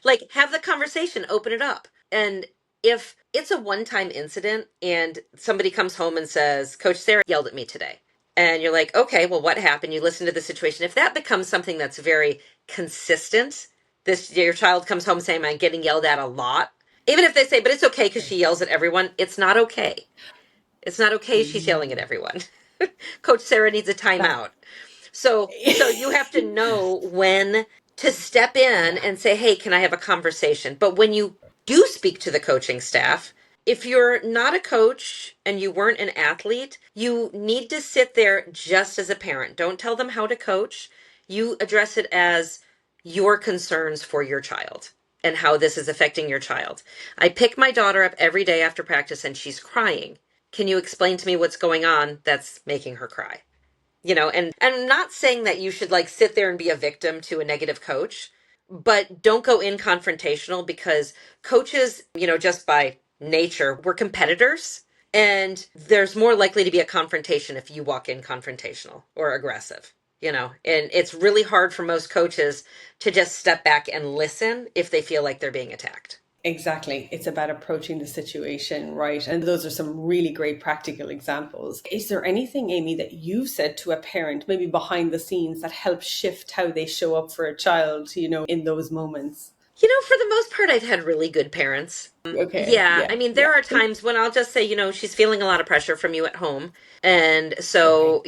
Like have the conversation, open it up. And if it's a one-time incident and somebody comes home and says, Coach Sarah yelled at me today, and you're like, okay, well, what happened? You listen to the situation. If that becomes something that's very consistent, your child comes home saying, I'm getting yelled at a lot. Even if they say, but it's okay because she yells at everyone, it's not okay. It's not okay she's yelling at everyone. Coach Sarah needs a That, timeout. So you have to know when to step in yeah. and say, "Hey, can I have a conversation?" But when you do speak to the coaching staff, if you're not a coach and you weren't an athlete, you need to sit there just as a parent. Don't tell them how to coach. You address it as your concerns for your child and how this is affecting your child. I pick my daughter up every day after practice and she's crying. Can you explain to me what's going on that's making her cry? And I'm not saying that you should like sit there and be a victim to a negative coach, but don't go in confrontational because coaches, just by nature, we're competitors and there's more likely to be a confrontation if you walk in confrontational or aggressive. And it's really hard for most coaches to just step back and listen if they feel like they're being attacked. Exactly. It's about approaching the situation, right? And those are some really great practical examples. Is there anything, Aimee, that you've said to a parent, maybe behind the scenes, that helps shift how they show up for a child, in those moments? For the most part, I've had really good parents. Okay. Yeah, Yeah. I mean, Yeah. there are times when I'll just say, she's feeling a lot of pressure from you at home. And Okay. so,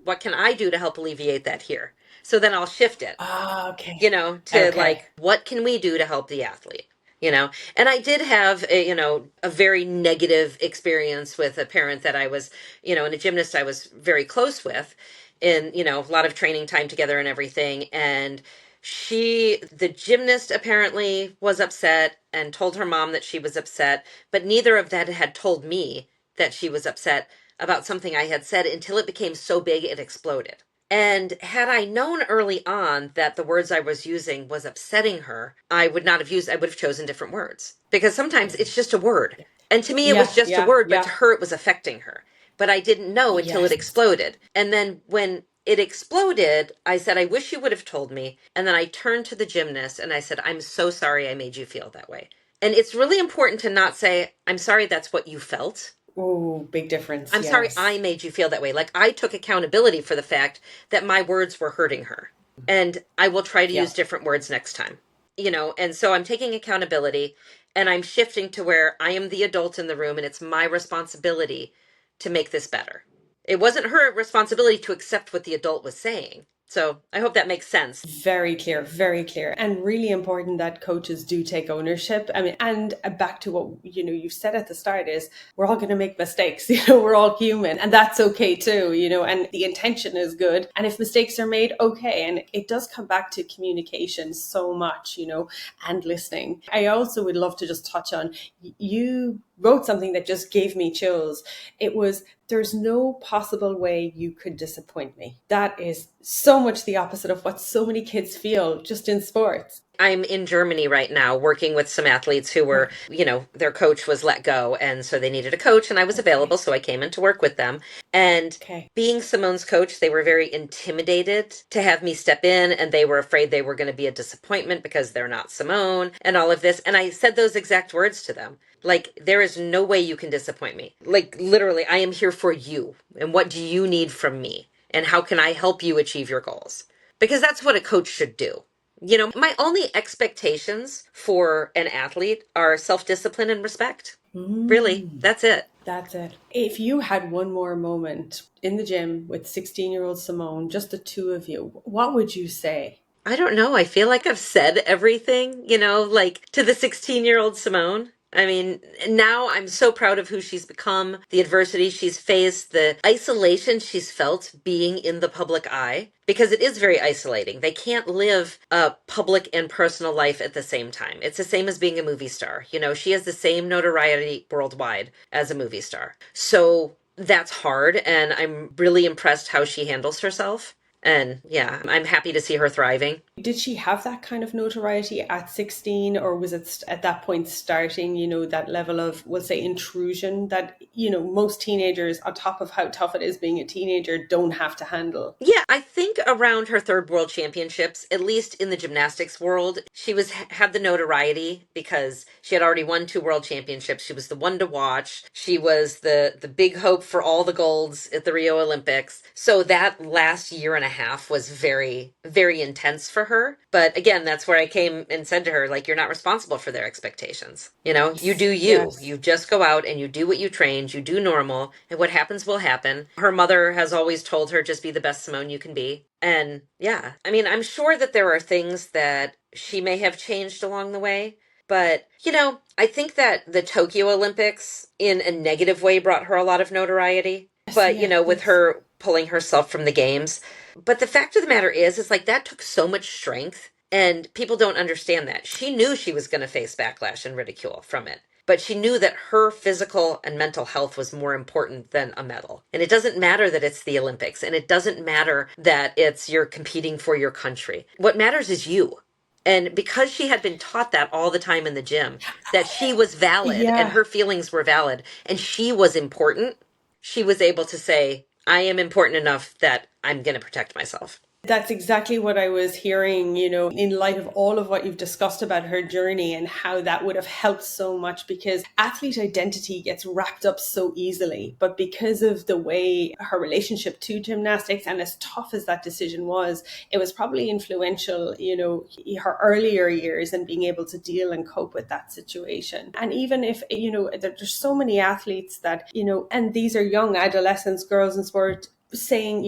what can I do to help alleviate that here? So then I'll shift it, Ah, okay. to Okay. like, what can we do to help the athlete? And I did have a very negative experience with a parent that I was, and a gymnast I was very close with in, a lot of training time together and everything. And the gymnast apparently was upset and told her mom that she was upset, but neither of that had told me that she was upset about something I had said until it became so big it exploded. And had I known early on that the words I was using was upsetting her, I would have chosen different words. Because sometimes it's just a word. And to me, it was Yeah. just a Yeah. word, but to Yeah. her, it was affecting her. But I didn't know until it Yes. exploded. And then when it exploded, I said, I wish you would have told me. And then I turned to the gymnast and I said, I'm so sorry I made you feel that way. And it's really important to not say, I'm sorry that's what you felt. Oh, big difference. I'm sorry I Yes. made you feel that way. Like I took accountability for the fact that my words were hurting her. And I will try to Yeah. use different words next time. And so I'm taking accountability and I'm shifting to where I am the adult in the room and it's my responsibility to make this better. It wasn't her responsibility to accept what the adult was saying. So I hope that makes sense. Very clear, very clear. And really important that coaches do take ownership. I mean, and back to what, you said at the start is we're all going to make mistakes. We're all human and that's okay too, and the intention is good. And if mistakes are made, okay. And it does come back to communication so much, and listening. I also would love to just touch on, you wrote something that just gave me chills. It was, there's no possible way you could disappoint me. That is so much the opposite of what so many kids feel just in sports. I'm in Germany right now working with some athletes who were, Right. their coach was let go. And so they needed a coach, and I was Okay. available. So I came in to work with them. And Okay. being Simone's coach, they were very intimidated to have me step in, and they were afraid they were going to be a disappointment because they're not Simone and all of this. And I said those exact words to them. Like, there is no way you can disappoint me. Like, literally, I am here for you. And what do you need from me? And how can I help you achieve your goals? Because that's what a coach should do. My only expectations for an athlete are self discipline and respect. Really, Mm, that's it. that's it. If you had one more moment in the gym with 16-year-old Simone, just the two of you, what would you say? I don't know. I feel like I've said everything, like to the 16-year-old Simone. I mean, now I'm so proud of who she's become, the adversity she's faced, the isolation she's felt being in the public eye, because it is very isolating. They can't live a public and personal life at the same time. It's the same as being a movie star. She has the same notoriety worldwide as a movie star. So that's hard, and I'm really impressed how she handles herself. And yeah, I'm happy to see her thriving. Did she have that kind of notoriety at 16, or was it at that point starting, that level of, we'll say, intrusion that, most teenagers, on top of how tough it is being a teenager, don't have to handle? Yeah, I think around her third world championships, at least in the gymnastics world, she had the notoriety because she had already won 2 world championships. She was the one to watch. She was the big hope for all the golds at the Rio Olympics. So that last year and a half was very, very intense for her. But again, that's where I came and said to her, like, you're not responsible for their expectations. You do you. Yes. You just go out and you do what you trained, you do normal, and what happens will happen. Her mother has always told her, just be the best Simone you can be. And yeah, I mean, I'm sure that there are things that she may have changed along the way. But, I think that the Tokyo Olympics in a negative way brought her a lot of notoriety. Yes, But, yeah, with yes. her pulling herself from the games. But the fact of the matter is like that took so much strength. And people don't understand that. She knew she was going to face backlash and ridicule from it. But she knew that her physical and mental health was more important than a medal. And it doesn't matter that it's the Olympics, and it doesn't matter that you're competing for your country. What matters is you. And because she had been taught that all the time in the gym, that she was valid and Yeah. her feelings were valid and she was important, she was able to say, I am important enough that I'm going to protect myself. That's exactly what I was hearing, in light of all of what you've discussed about her journey and how that would have helped so much, because athlete identity gets wrapped up so easily. But because of the way her relationship to gymnastics, and as tough as that decision was, it was probably influential, her earlier years and being able to deal and cope with that situation. And even if, there's so many athletes that, and these are young adolescents, girls in sport, saying,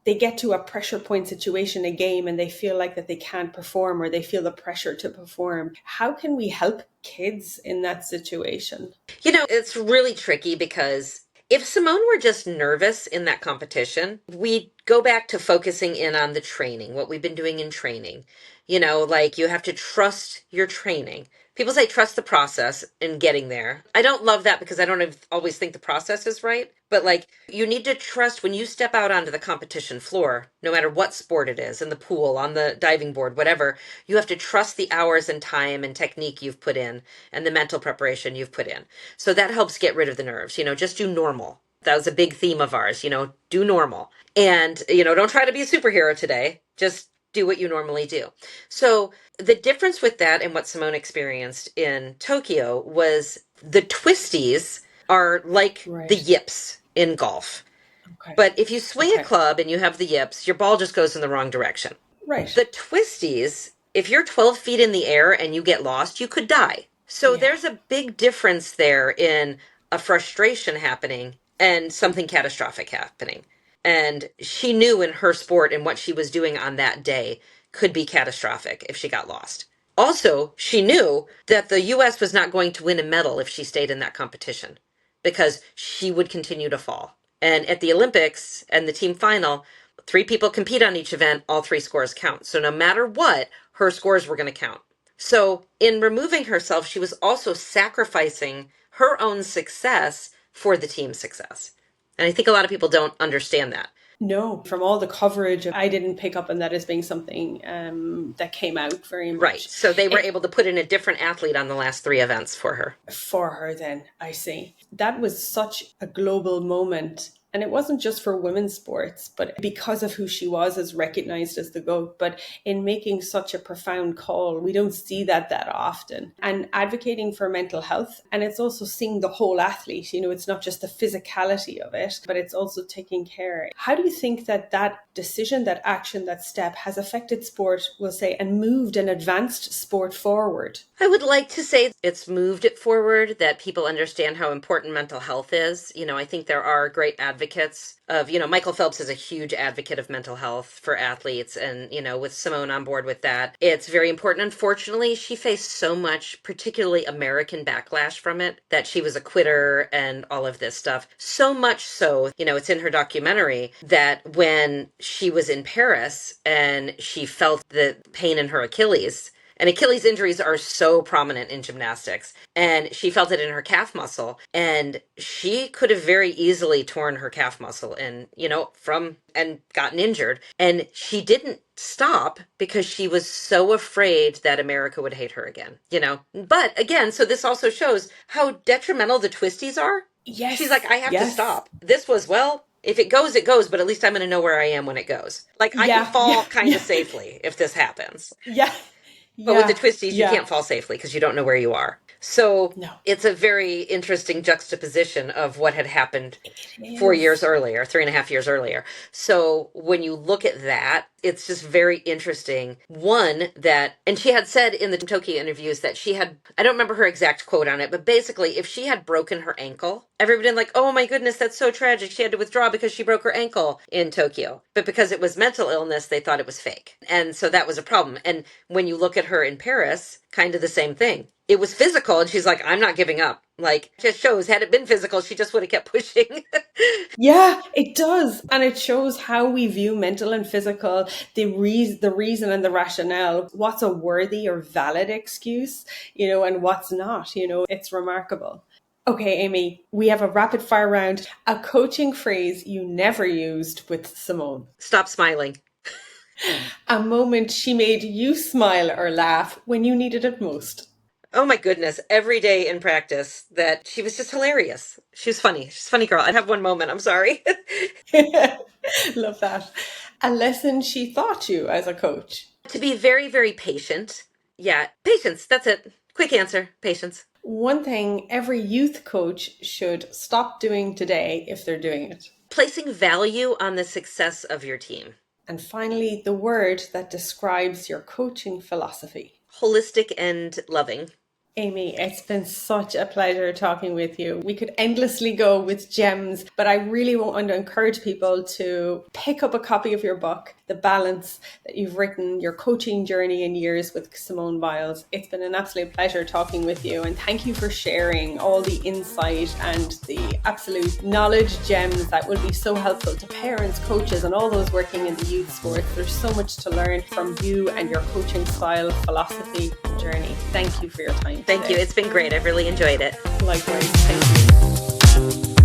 they get to a pressure point situation, a game, and they feel like that they can't perform, or they feel the pressure to perform. How can we help kids in that situation? It's really tricky because if Simone were just nervous in that competition, we'd go back to focusing in on the training, what we've been doing in training. Like you have to trust your training. People say trust the process in getting there. I don't love that because I don't always think the process is right. But like you need to trust when you step out onto the competition floor, no matter what sport it is, in the pool, on the diving board, whatever, you have to trust the hours and time and technique you've put in and the mental preparation you've put in. So that helps get rid of the nerves. Just do normal. That was a big theme of ours, do normal. And, don't try to be a superhero today. Just do what you normally do. So the difference with that and what Simone experienced in Tokyo was the twisties are like the Right. yips in golf. Okay. But if you swing a Okay. club and you have the yips, your ball just goes in the wrong direction. Right. The twisties, if you're 12 feet in the air and you get lost, you could die. So Yeah. there's a big difference there in a frustration happening and something catastrophic happening. And she knew in her sport and what she was doing on that day could be catastrophic if she got lost. Also, she knew that the US was not going to win a medal if she stayed in that competition because she would continue to fall. And at the Olympics and the team final, 3 people compete on each event, all 3 scores count. So no matter what, her scores were going to count. So in removing herself, she was also sacrificing her own success for the team's success. And I think a lot of people don't understand that. No, from all the coverage, I didn't pick up on that as being something that came out very much. Right. So they were able to put in a different athlete on the last 3 events for her. For her then, I see. That was such a global moment. And it wasn't just for women's sports, but because of who she was as recognized as the GOAT. But in making such a profound call, we don't see that often. And advocating for mental health. And it's also seeing the whole athlete. You know, it's not just the physicality of it, but it's also taking care. How do you think that decision, that action, that step has affected sport, we'll say, and moved and advanced sport forward? I would like to say it's moved it forward, that people understand how important mental health is. You know, I think there are great advocates of, you know, Michael Phelps is a huge advocate of mental health for athletes. And, you know, with Simone on board with that, it's very important. Unfortunately, she faced so much, particularly American backlash from it, that she was a quitter and all of this stuff. So much so, you know, it's in her documentary that when she was in Paris and she felt the pain in her Achilles, and Achilles injuries are so prominent in gymnastics. And she felt it in her calf muscle. And she could have very easily torn her calf muscle and, you know, and gotten injured. And she didn't stop because she was so afraid that America would hate her again, you know. But again, so this also shows how detrimental the twisties are. Yes. She's like, I have to stop. This was, well, if it goes, it goes, but at least I'm going to know where I am when it goes. Like, I can fall kind of safely if this happens. Yeah. But with the twisties, you can't fall safely because you don't know where you are. So it's a very interesting juxtaposition of what had happened 4 years earlier, 3.5 years earlier. So when you look at that, it's just very interesting. One, and she had said in the Tokyo interviews that she had, I don't remember her exact quote on it, but basically if she had broken her ankle, everybody like, oh my goodness, that's so tragic. She had to withdraw because she broke her ankle in Tokyo. But because it was mental illness, they thought it was fake. And so that was a problem. And when you look at her in Paris, kind of the same thing. It was physical, and she's like, I'm not giving up. Like, just shows, had it been physical, she just would have kept pushing. Yeah, it does. And it shows how we view mental and physical, the reason and the rationale, what's a worthy or valid excuse, you know, and what's not, you know, it's remarkable. Okay, Aimee, we have a rapid fire round. A coaching phrase you never used with Simone. Stop smiling. A moment she made you smile or laugh when you needed it most. Oh my goodness, every day in practice that she was just hilarious. She was funny. She's a funny girl. I'd have one moment. I'm sorry. Love that. A lesson she taught you as a coach. To be very, very patient. Yeah, patience. That's it. Quick answer. Patience. One thing every youth coach should stop doing today if they're doing it. Placing value on the success of your team. And finally, the word that describes your coaching philosophy. Holistic and loving. Aimee, it's been such a pleasure talking with you. We could endlessly go with gems, but I really want to encourage people to pick up a copy of your book, The Balance, that you've written, your coaching journey in years with Simone Biles. It's been an absolute pleasure talking with you, and thank you for sharing all the insight and the absolute knowledge gems that will be so helpful to parents, coaches, and all those working in the youth sports. There's so much to learn from you and your coaching style, philosophy, journey. Thank you for your time. Thank you. It's been great. I've really enjoyed it. Likewise. Thank you.